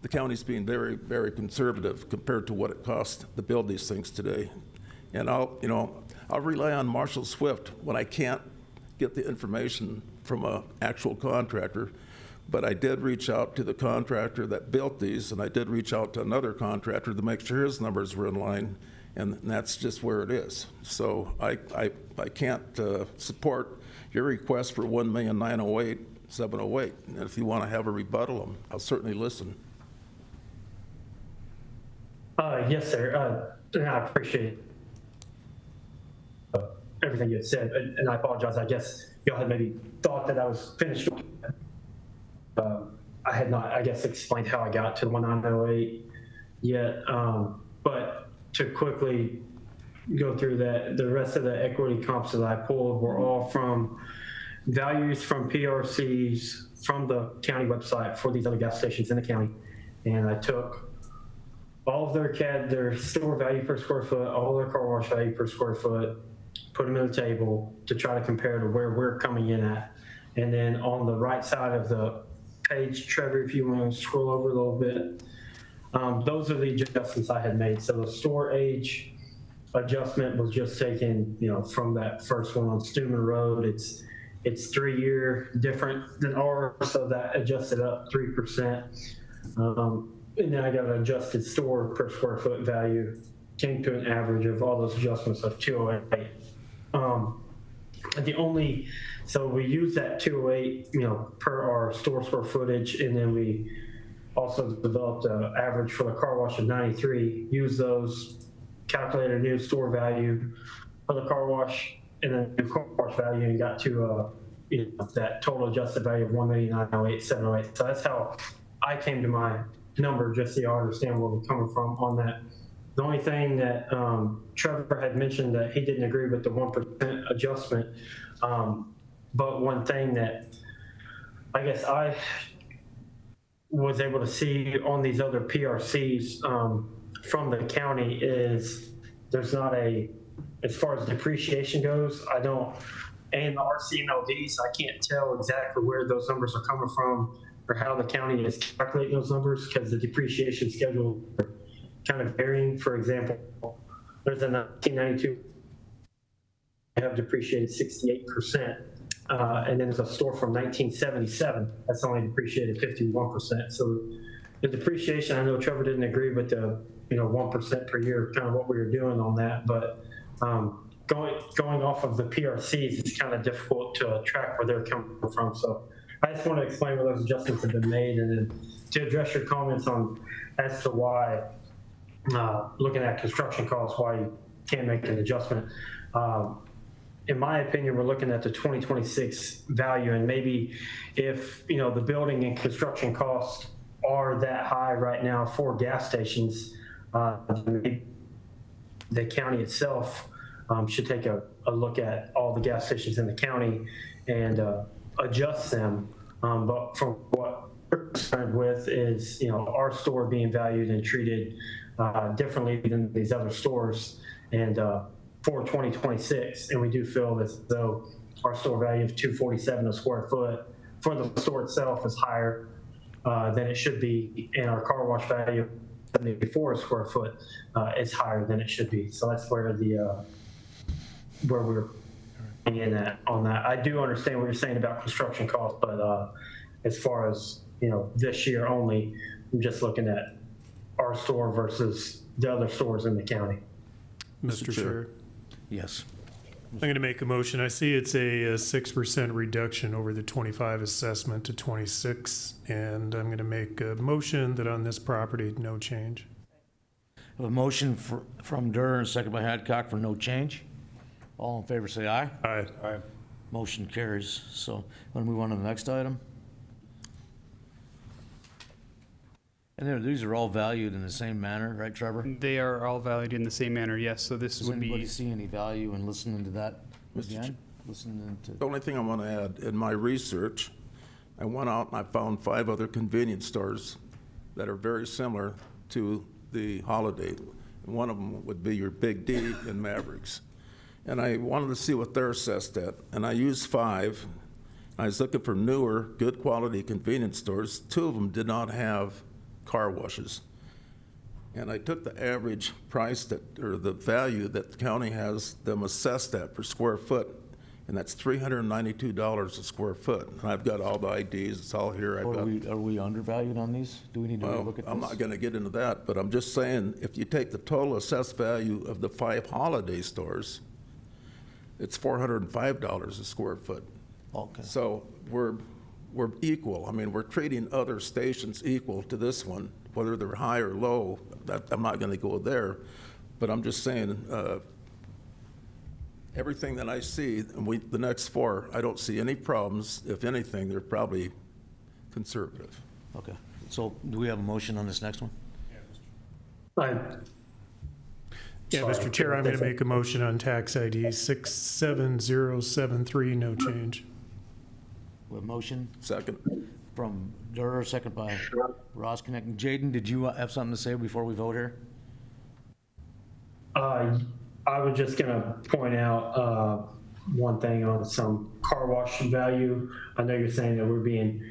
the county's being very, very conservative compared to what it costs to build these things today. And I'll rely on Marshall Swift when I can't get the information from an actual contractor. But I did reach out to the contractor that built these, and I did reach out to another contractor to make sure his numbers were in line, and that's just where it is. So I can't support your request for $1,908,708. And if you want to have a rebuttal, I'll certainly listen. Yes, sir. And I appreciate everything you had said, and I apologize. I guess y'all had maybe thought that I was finished. I had not, I guess, explained how I got to the 1908 yet. But to quickly go through that, the rest of the equity comps that I pulled were all from values from PRCs from the county website for these other gas stations in the county. And I took all of their store value per square foot, all their car wash value per square foot, put them in the table to try to compare to where we're coming in at. And then on the right side of the page, Trevor, if you want to scroll over a little bit, those are the adjustments I had made. So the store age adjustment was just taken, from that first one on Stewman Road. It's 3-year different than ours, so that adjusted up 3%. And then I got an adjusted store per square foot value, came to an average of all those adjustments of 208. So we use that 208, per our store square footage, and then we also developed an average for the car wash of 93, use those, calculate a new store value for the car wash, in the new car wash value and got to that total adjusted value of 1,908,708. So that's how I came to my number, just so you understand where we're coming from on that. The only thing that Trevor had mentioned that he didn't agree with the 1% adjustment. But one thing that I guess I was able to see on these other PRCs from the county is there's not as far as depreciation goes, and the RCMLDs, I can't tell exactly where those numbers are coming from or how the county is calculating those numbers because the depreciation schedule are kind of varying. For example, there's a 1992 have depreciated 68%. And then there's a store from 1977 that's only depreciated 51%. So the depreciation, I know Trevor didn't agree with the 1% per year, kind of what we were doing on that, but going off of the PRCs, it's kind of difficult to track where they're coming from. So I just want to explain where those adjustments have been made, and then to address your comments on as to why looking at construction costs, why you can't make an adjustment. In my opinion, we're looking at the 2026 value, and maybe if the building and construction costs are that high right now for gas stations, the county itself should take a look at all the gas stations in the county and adjust them. But from what we're concerned with is our store being valued and treated differently than these other stores, and for 2026, and we do feel as though our store value of $247 a square foot for the store itself is higher than it should be, and our car wash value of $74 a square foot is higher than it should be. So that's where where we're in at on that. I do understand what you're saying about construction costs, but as far as this year only, I'm just looking at our store versus the other stores in the county. Mr. Chair, Yes. I'm going to make a motion. I see it's a 6% reduction over the 25 assessment to 26, and I'm going to make a motion that on this property, no change. A motion from Durr and second by Hadcock for no change. All in favor, say aye. Aye. Aye. Motion carries. So, want to move on to the next item? And these are all valued in the same manner, right, Trevor? They are all valued in the same manner, yes. So this Does would anybody be, see any value in listening to that Mr. again? Listening to, The only thing I want to add, in my research, I went out and I found 5 other convenience stores that are very similar to the Holiday. One of them would be your Big D in Mavericks. And I wanted to see what they're assessed at, and I used 5. I was looking for newer, good quality convenience stores. 2 of them did not have car washes. And I took the average price or the value that the county has them assessed at per square foot, and that's $392 a square foot. And I've got all the IDs, it's all here. are we undervalued on these? Do we need to look at this? I'm not gonna get into that, but I'm just saying, if you take the total assessed value of the 5 Holiday stores, it's $405 a square foot. Okay. So we're equal. I mean, we're treating other stations equal to this one, whether they're high or low. I'm not going to go there, but I'm just saying, everything that I see, and the next 4, I don't see any problems. If anything, they're probably conservative. Okay. So do we have a motion on this next one? Yeah, Mr. Chair, I'm going to make a motion on tax ID 67073, no change. We have a motion Second. from Durr, second by Ross Connect. Jaden, did you have something to say before we vote here? I was just gonna point out one thing on some car wash value. I know you're saying that we're being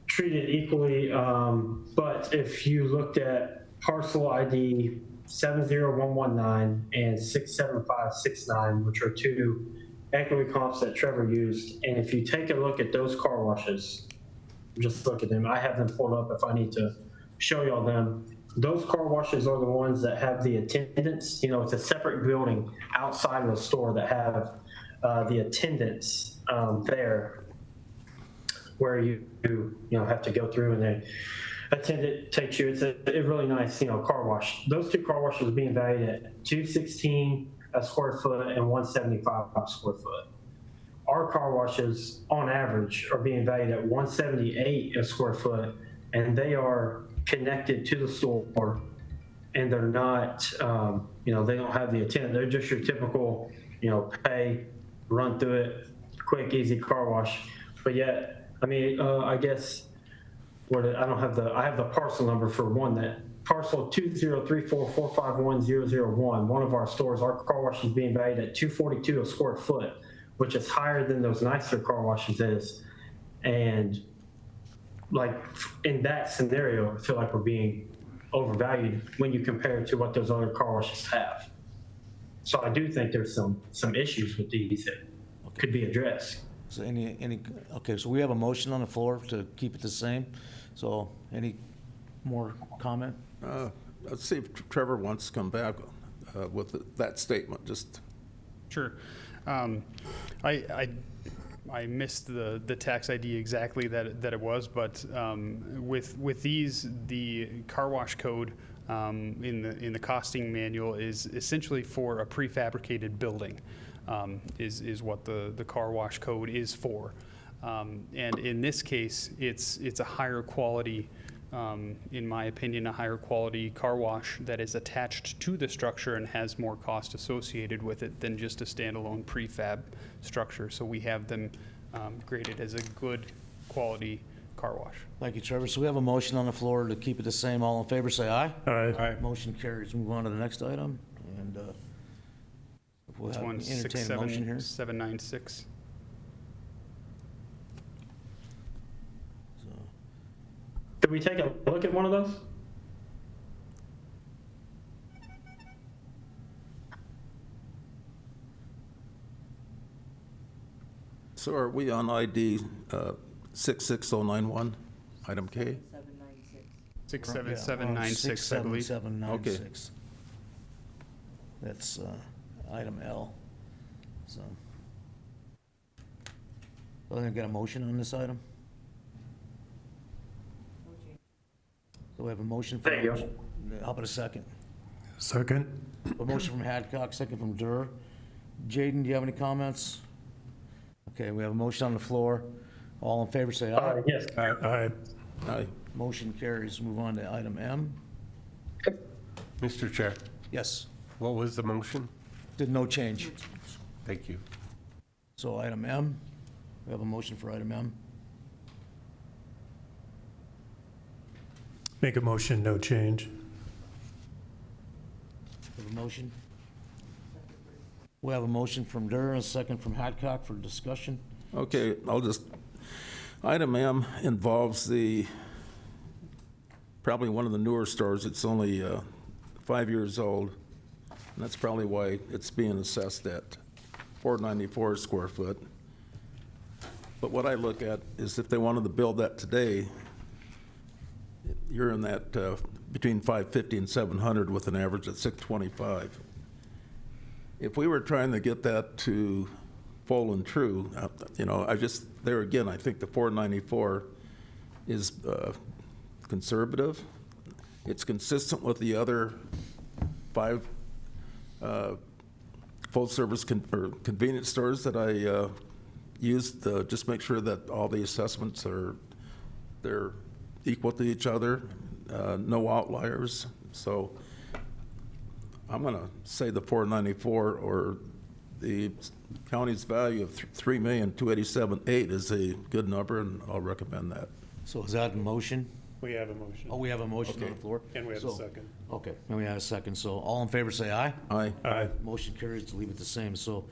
treated equally, but if you looked at parcel ID 70119 and 67569, which are 2 equity comps that Trevor used, and if you take a look at those car washes, just look at them. I have them pulled up if I need to show y'all them. Those car washes are the ones that have the attendants. It's a separate building outside of the store that have the attendants there, where you have to go through and the attendant takes you. It's a really nice car wash. Those 2 car washes are being valued at $216 a square foot and 175 a square foot. Our car washes, on average, are being valued at 178 a square foot, and they are connected to the store, and they're not, they don't have the attendant. They're just your typical, pay, run through it, quick, easy car wash. But yet, I guess, I have the parcel number for one, that parcel 203445101, one of our stores, our car wash is being valued at $242 a square foot, which is higher than those nicer car washes is. And like in that scenario, I feel like we're being overvalued when you compare it to what those other car washes have. So I do think there's some issues with these that could be addressed. So okay, so we have a motion on the floor to keep it the same. So any more comment? Let's see if Trevor wants to come back with that statement, just. Sure. I missed the tax ID exactly that it was, but with these, the car wash code in the costing manual is essentially for a prefabricated building, is what the car wash code is for. And in this case, it's a higher quality, in my opinion, a higher quality car wash that is attached to the structure and has more cost associated with it than just a standalone prefab structure. So we have them graded as a good quality car wash. Thank you, Trevor. So we have a motion on the floor to keep it the same. All in favor, say aye. Aye. Motion carries. Move on to the next item. And we'll This have one's entertain a motion here. 796. Did we take a look at one of those? So are we on ID 66091, item K? 67796, I believe. 67796. That's item L. So. Well, then get a motion on this item? So we have a motion for. There you go. How about a second? Second. A motion from Hadcock, second from Durr. Jaden, do you have any comments? Okay, we have a motion on the floor. All in favor, say aye. Yes. Aye. Aye. Motion carries. Move on to item M. Mr. Chair, Yes, what was the motion? did no change. Thank you. So item M, we have a motion for item M. Make a motion, no change. We have a motion. We have a motion from Durr, a second from Hadcock for discussion. Okay, item M involves probably one of the newer stores. It's only 5 years old, and that's probably why it's being assessed at $494 a square foot. But what I look at is if they wanted to build that today, you're in that between $550 and $700 with an average at $625. If we were trying to get that to full and true, there again, I think the $494 is conservative. It's consistent with the other 5 full-service convenience stores that I used to just make sure that all the assessments they're equal to each other, no outliers. So I'm going to say the $494 or the county's value of $3,287,800 is a good number, and I'll recommend that. So is that in motion? We have a motion. Oh, we have a motion on the floor? And we have a So- second. Okay, and we have a second. So all in favor, say aye. Aye. Aye. Motion carries to leave it the same. So,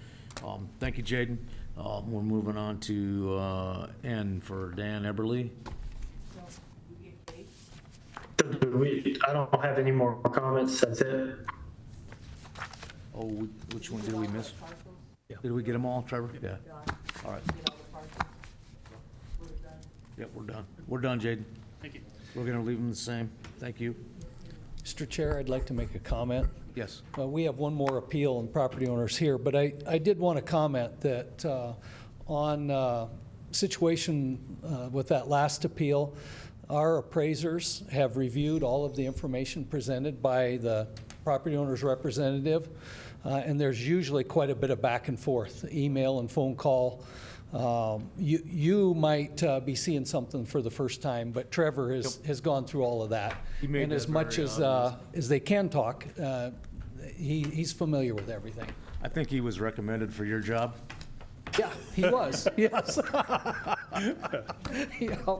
thank you, Jaden. We're moving on to N for Dan Eberly. I don't have any more comments. That's it. Oh, which one did we miss? Did we get them all, Trevor? Yeah. All right. Yep, we're done. We're done, Jaden. Thank you. We're gonna leave them the same. Thank you. Mr. Chair, I'd like to make a comment. Yes. We have one more appeal and property owners here, but I did want to comment that on situation with that last appeal, our appraisers have reviewed all of the information presented by the property owner's representative, and there's usually quite a bit of back and forth, email and phone call. You might be seeing something for the first time, but Trevor has gone through all of that. He made And that as much very as they can talk, he's familiar with everything. I think he was recommended for your job. Yeah, he was, yes. Yeah.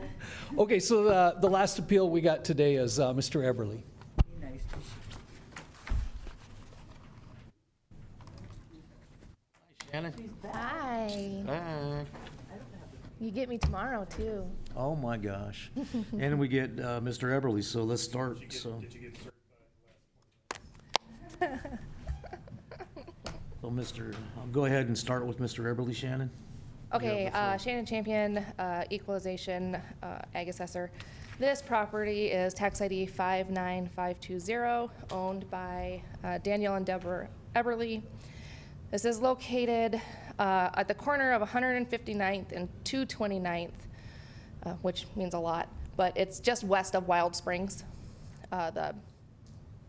Okay, so the last appeal we got today is Mr. Eberly. Shannon? Hi. Hi. You get me tomorrow, too. Oh, my gosh. And we get Mr. Eberly, so let's start, so. Did you get certified? So, I'll go ahead and start with Mr. Eberly, Shannon. Okay, Shannon Champion, Equalization, Ag Assessor. This property is tax ID 59520, owned by Daniel and Deborah Eberly. This is located at the corner of 159th and 229th, which means a lot, but it's just west of Wild Springs, the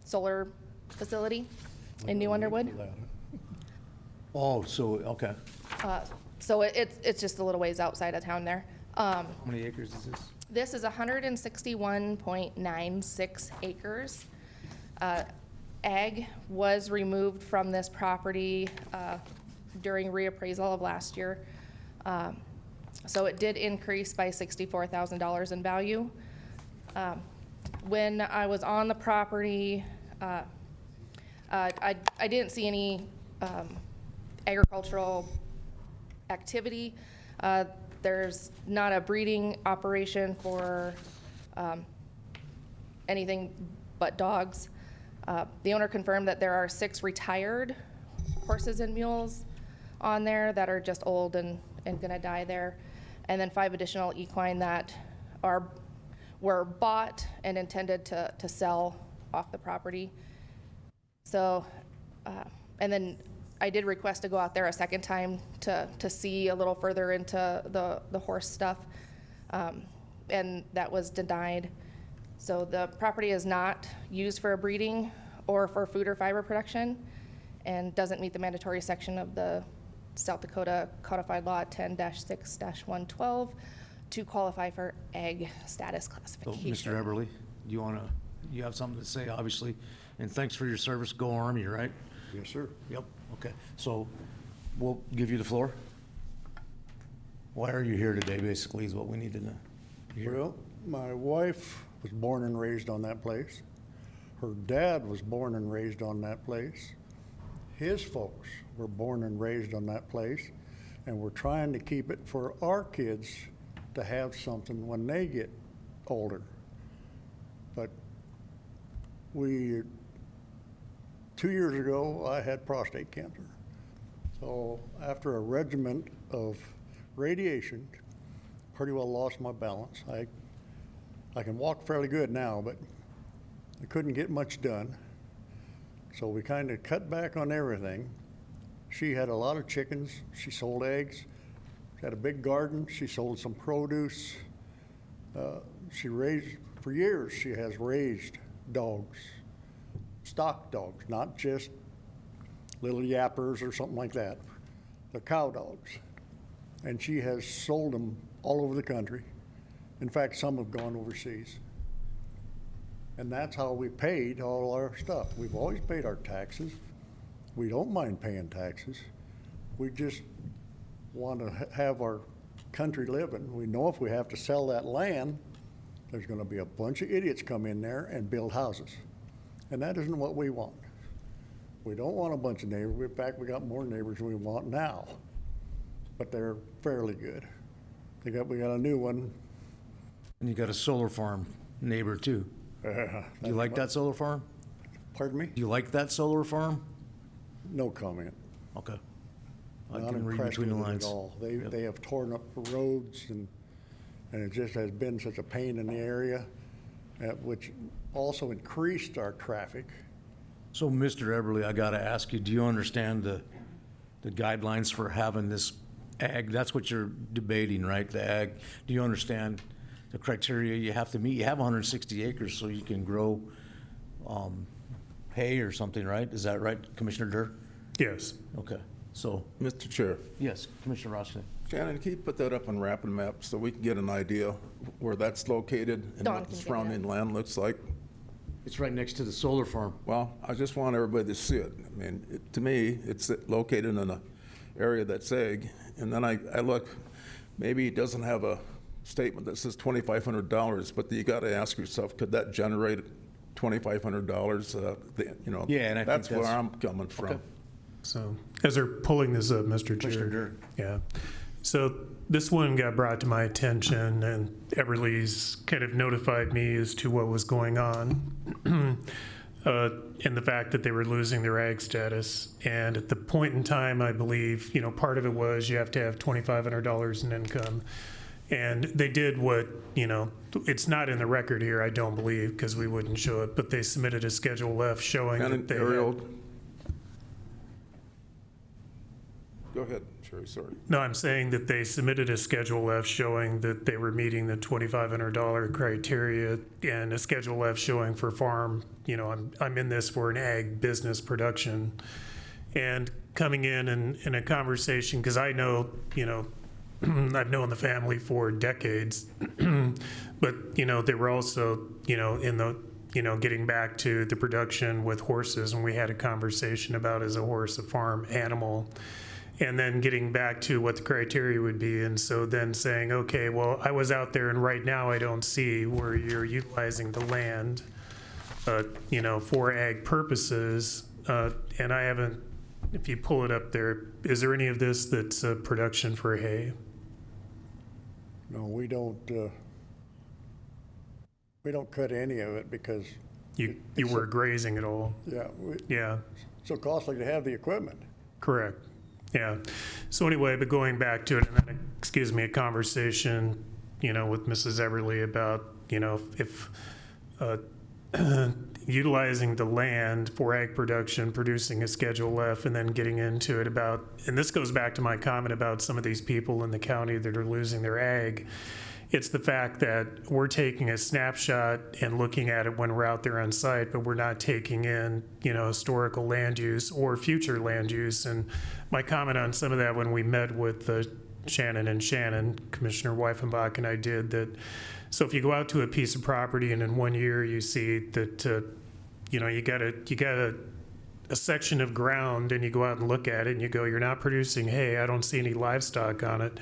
solar facility in New Underwood. Oh, so, okay. So it's just a little ways outside of town there. How many acres is this? This is 161.96 acres. Ag was removed from this property during reappraisal of last year. So it did increase by $64,000 in value. When I was on the property, I didn't see any agricultural activity. There's not a breeding operation for anything but dogs. The owner confirmed that there are 6 retired horses and mules on there that are just old and gonna die there. And then 5 additional equine that were bought and intended to sell off the property. So, and then I did request to go out there a second time to see a little further into the horse stuff, and that was denied. So the property is not used for breeding or for food or fiber production, and doesn't meet the mandatory section of the South Dakota Codified Law 10-6-112 to qualify for ag status So, classification. Mr. Eberly, you have something to say, obviously, and thanks for your service. Go Army, right? Yes, sir. Yep, okay. So we'll give you the floor. Why are you here today, basically, is what we need to know. Well, my wife was born and raised on that place. Her dad was born and raised on that place. His folks were born and raised on that place, and we're trying to keep it for our kids to have something when they get older. But 2 years ago, I had prostate cancer. So after a regimen of radiation, pretty well lost my balance. I can walk fairly good now, but I couldn't get much done. So we kind of cut back on everything. She had a lot of chickens. She sold eggs. She had a big garden. She sold some produce. She raised, for years, she has raised dogs, stock dogs, not just little yappers or something like that. They're cow dogs. And she has sold them all over the country. In fact, some have gone overseas. And that's how we paid all our stuff. We've always paid our taxes. We don't mind paying taxes. We just want to have our country living. We know if we have to sell that land, there's going to be a bunch of idiots come in there and build houses. And that isn't what we want. We don't want a bunch of neighbors. In fact, we got more neighbors than we want now. But they're fairly good. We got a new one. And you got a solar farm neighbor, too. Do you like that solar farm? Pardon me? Do you like that solar farm? No comment. Okay. I Not can read impressed between the with it lines. at all. They have torn up the roads and it just has been such a pain in the area, which also increased our traffic. So, Mr. Eberly, I gotta ask you, do you understand the guidelines for having this ag? That's what you're debating, right? The ag. Do you understand the criteria you have to meet? You have 160 acres, so you can grow hay or something, right? Is that right, Commissioner Durr? Yes. Okay, so, Mr. Chair, yes, Commissioner Roskine. Shannon, can you put that up on Rapid Map so we can get an idea where that's located and Dawn what the can get surrounding land looks like? It's right next to the solar farm. Well, I just want everybody to see it. I mean, to me, it's located in an area that's ag, and then I look, maybe it doesn't have a statement that says $2,500, but you got to ask yourself, could that generate $2,500? You know, Yeah, and I think that's where that's- I'm coming from. Okay. So, as they're pulling this up, Mr. Commissioner Chair. Durr. Yeah. So this one got brought to my attention, and Everly's kind of notified me as to what was going on, and the fact that they were losing their ag status. And at the point in time, I believe, part of it was you have to have $2,500 in income. And they did what, it's not in the record here, I don't believe, because we wouldn't show it, but they submitted a Schedule F showing that they Ariel, had. go ahead, Sherry, sorry. No, I'm saying that they submitted a Schedule F showing that they were meeting the $2,500 criteria, and a Schedule F showing for farm, I'm in this for an ag business production. And coming in a conversation, because I know, I've known the family for decades, but, they were also, in the, getting back to the production with horses, and we had a conversation about, is a horse a farm animal? And then getting back to what the criteria would be. And so then saying, okay, well, I was out there and right now I don't see where you're utilizing the land, for ag purposes. And I haven't, if you pull it up there, is there any of this that's production for hay? No, we don't cut any of it because, You were grazing it all. yeah, Yeah. it's so costly to have the equipment. Correct. Yeah. So anyway, but going back to it, and then, a conversation, with Mrs. Everly about, if utilizing the land for ag production, producing a Schedule F, and then getting into it about, and this goes back to my comment about some of these people in the county that are losing their ag. It's the fact that we're taking a snapshot and looking at it when we're out there on site, but we're not taking in, historical land use or future land use. And my comment on some of that when we met with Shannon, Commissioner Weifenbach and I did that. So if you go out to a piece of property and in 1 year you see that, you got a section of ground and you go out and look at it and you go, you're not producing hay, I don't see any livestock on it.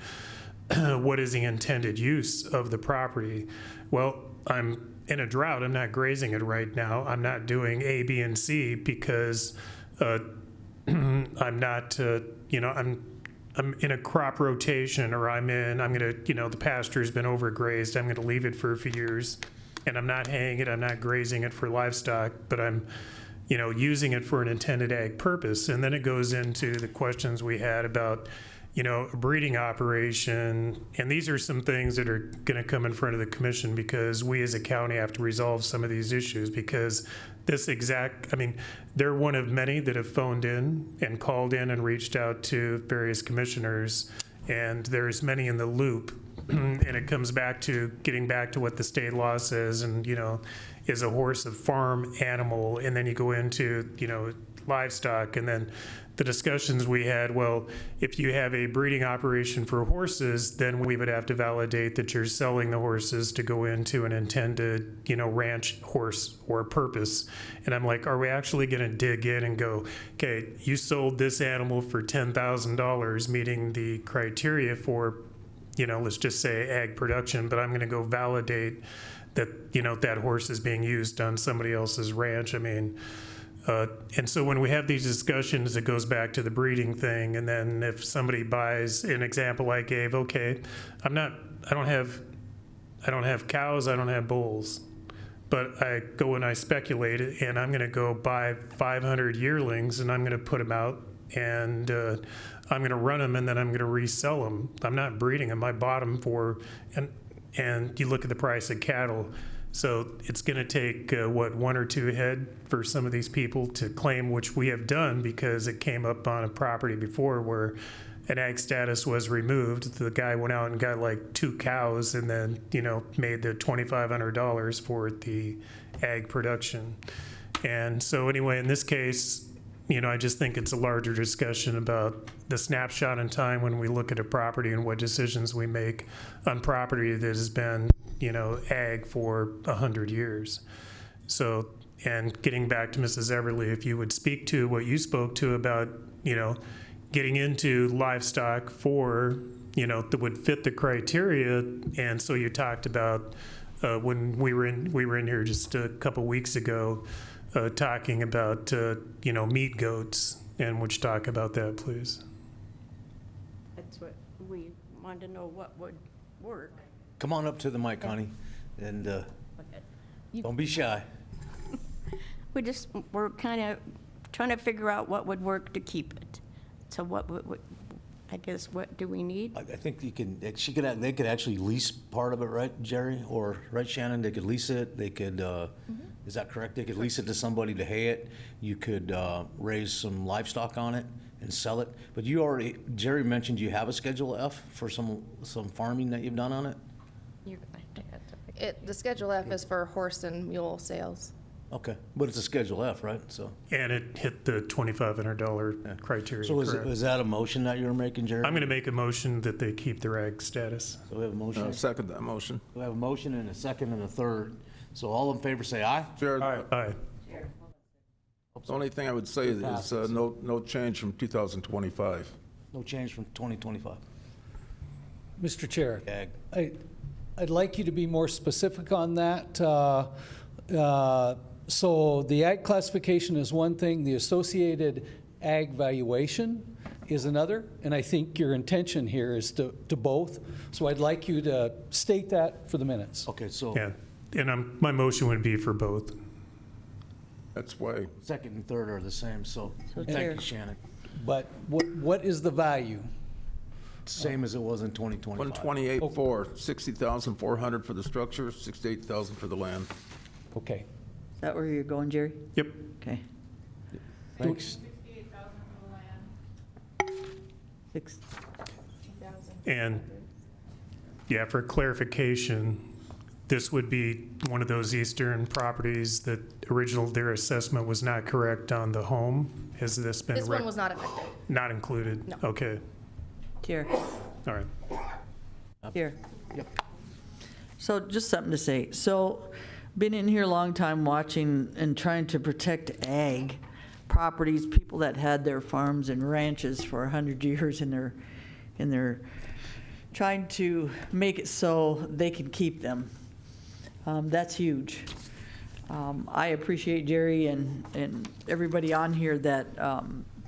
What is the intended use of the property? Well, I'm in a drought. I'm not grazing it right now. I'm not doing A, B, and C because I'm not, I'm in a crop rotation, or I'm gonna, the pasture's been overgrazed. I'm gonna leave it for a few years, and I'm not haying it. I'm not grazing it for livestock, but I'm, using it for an intended ag purpose. And then it goes into the questions we had about, a breeding operation. And these are some things that are going to come in front of the commission because we as a county have to resolve some of these issues because they're one of many that have phoned in and called in and reached out to various commissioners. And there's many in the loop. And it comes back to getting back to what the state law says and, is a horse a farm animal? And then you go into, livestock. And then the discussions we had, well, if you have a breeding operation for horses, then we would have to validate that you're selling the horses to go into an intended, ranch horse or purpose. And I'm like, are we actually going to dig in and go, okay, you sold this animal for $10,000, meeting the criteria for, let's just say ag production, but I'm going to go validate that, that horse is being used on somebody else's ranch. And so when we have these discussions, it goes back to the breeding thing. And then if somebody buys an example I gave, okay, I don't have cows, I don't have bulls, but I go and I speculate and I'm going to go buy 500 yearlings and I'm going to put them out and I'm going to run them and then I'm going to resell them. I'm not breeding them. I bought them for, and you look at the price of cattle. So it's going to take, 1 or 2 head for some of these people to claim, which we have done because it came up on a property before where an ag status was removed. The guy went out and got like 2 cows and then, made the $2,500 for the ag production. And so anyway, in this case, I just think it's a larger discussion about the snapshot in time when we look at a property and what decisions we make on property that has been, ag for 100 years. So, and getting back to Mrs. Everly, if you would speak to what you spoke to about, getting into livestock for, that would fit the criteria. And so you talked about when we were in here just a couple weeks ago, talking about, meat goats, and would you talk about that, please? That's what we wanted to know, what would work. Come on up to the mic, Connie, and don't be shy. We're kind of trying to figure out what would work to keep it. So what do we need? I think they could actually lease part of it, right, Jerry? Or, right, Shannon? They could lease it. They could, is that correct? They could lease it to somebody to hay it. You could raise some livestock on it and sell it. But Jerry mentioned you have a Schedule F for some farming that you've done on it? The Schedule F is for horse and mule sales. Okay, but it's a Schedule F, right? So. And it hit the $2,500 criteria, So correct? is that a motion that you're making, Jerry? I'm going to make a motion that they keep their ag status. So we have a motion. Second that motion. We have a motion and a second and a third. So all in favor say aye. Jared, Aye. the only thing I would say is no change from 2025. No change from 2025. Mr. Chair, Ag. I'd like you to be more specific on that. So the ag classification is one thing, the associated ag valuation is another, and I think your intention here is to both. So I'd like you to state that for the minutes. Okay, so Yeah, and my motion would be for both. That's why. second and third are the same, so thank you, Shannon. But what is the value? Same as it was in 2025. 128.4, 60,400 for the structure, 68,000 for the land. Okay. Is that where you're going, Jerry? Yep. Okay. Thanks. And, yeah, for clarification, this would be one of those eastern properties that their assessment was not correct on the home? Has this been? This one was not affected. Not included? No. Okay, Here, all right. here. So just something to say. So, been in here a long time watching and trying to protect ag properties, people that had their farms and ranches for 100 years and they're trying to make it so they can keep them. That's huge. I appreciate Jerry and everybody on here that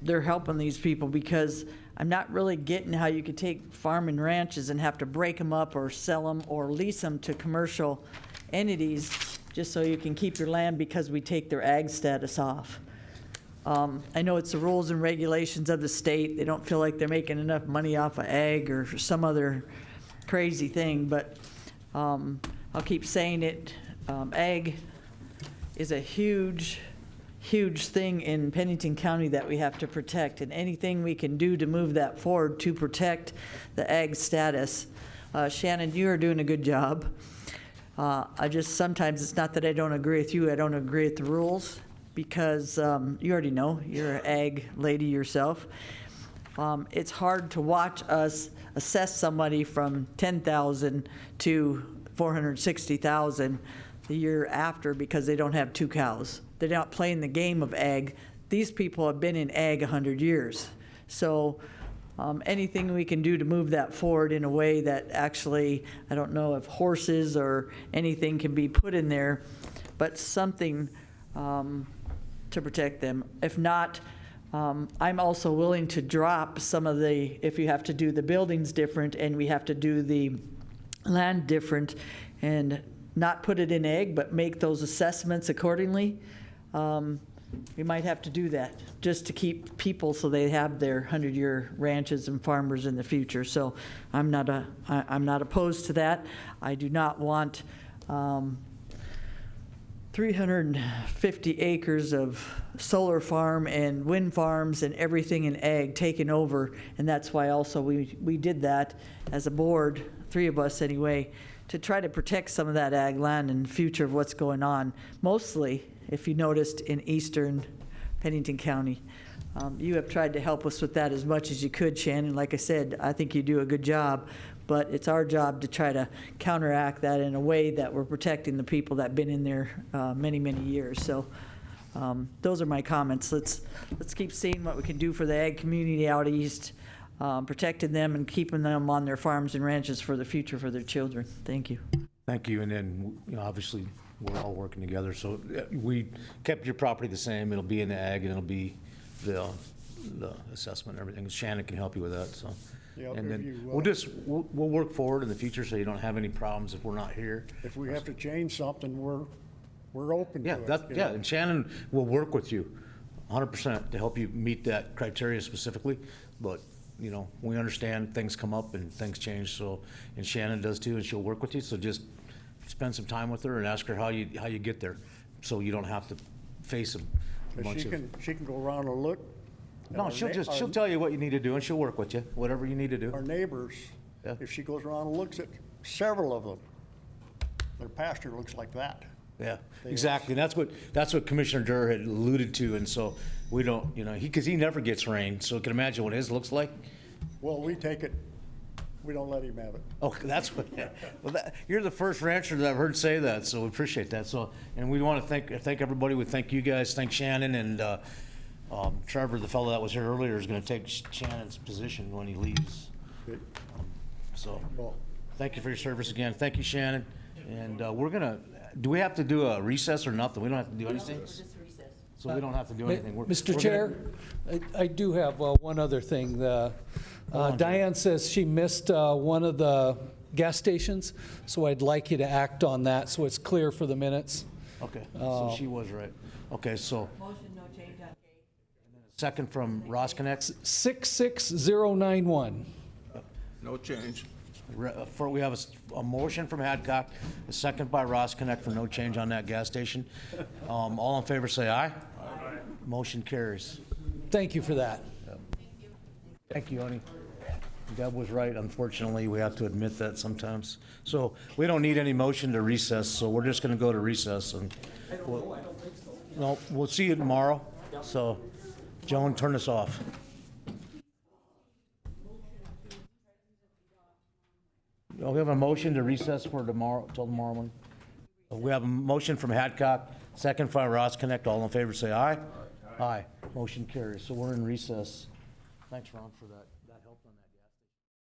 they're helping these people, because I'm not really getting how you could take farm and ranches and have to break them up or sell them or lease them to commercial entities just so you can keep your land because we take their ag status off. I know it's the rules and regulations of the state. They don't feel like they're making enough money off of ag or some other crazy thing, but I'll keep saying it. Ag is a huge thing in Pennington County that we have to protect, and anything we can do to move that forward to protect the ag status. Shannon, you are doing a good job. Sometimes it's not that I don't agree with you, I don't agree with the rules, because you already know, you're an ag lady yourself. It's hard to watch us assess somebody from 10,000 to 460,000 the year after because they don't have 2 cows. They're not playing the game of ag. These people have been in ag 100 years. So anything we can do to move that forward in a way that actually, I don't know if horses or anything can be put in there, but something to protect them. If not, I'm also willing to drop some of if you have to do the buildings different and we have to do the land different, and not put it in ag, but make those assessments accordingly. We might have to do that just to keep people so they have their 100-year ranches and farmers in the future. So I'm not opposed to that. I do not want 350 acres of solar farm and wind farms and everything in ag taken over, and that's why also we did that as a board, 3 of us anyway, to try to protect some of that ag land and the future of what's going on. Mostly, if you noticed, in eastern Pennington County. You have tried to help us with that as much as you could, Shannon. Like I said, I think you do a good job, but it's our job to try to counteract that in a way that we're protecting the people that have been in there many, many years. So those are my comments. Let's keep seeing what we can do for the ag community out east, protecting them and keeping them on their farms and ranches for the future for their children. Thank you. Thank you, and then, obviously, we're all working together, so we kept your property the same, it'll be in the ag, and it'll be the assessment and everything, Shannon can help you with that, so. Yep, And if then, you, we'll work forward in the future, so you don't have any problems if we're not here. If we have to change something, we're open to Yeah, it. you yeah, know. and Shannon will work with you 100% to help you meet that criteria specifically, but, we understand things come up and things change, so, and Shannon does too, and she'll work with you, so just spend some time with her and ask her how you get there, so you don't have to face a But bunch of. she can go around and look. and No, our na- she'll our- tell you what you need to do, and she'll work with you, whatever you need to do. Our neighbors, Yeah. if she goes around and looks at several of them, their pasture looks like that. Yeah, exactly. That's what Commissioner Durr had alluded to, and so we don't, because he never gets rain, so you can imagine what his looks like. Well, we take it, we don't let him have it. Oh, that's what, well, you're the first rancher that I've heard say that, so we appreciate that. So, and we want to thank everybody. We thank you guys, thank Shannon, and Trevor, the fellow that was here earlier, is going to take Shannon's position when he leaves. So, Well, thank you for your service again. Thank you, Shannon. And do we have to do a recess or nothing? We don't have to do anything? So we don't have to do anything? Mr. Chair, I do have one other thing. on, Diane says she missed one of the gas stations, so I'd like you to act on that so it's clear for the minutes. Okay, so she was right. Okay, so. Motion, no change on K. Second from Ross Connect. 66091. No change. We have a motion from Hadcock, a second by Ross Connect for no change on that gas station. All in favor, say aye. Aye. Motion carries. Thank you for that. Thank you, Oni. Deb was right. Unfortunately, we have to admit that sometimes. So we don't need any motion to recess, so we're just going to go to recess. And we'll see you tomorrow. So, Joan, turn us off. We have a motion to recess for tomorrow, till tomorrow morning. We have a motion from Hadcock, second by Ross Connect. All in favor, say aye. Aye. Motion carries. So we're in recess. Thanks, Ron, for that. That helped on that.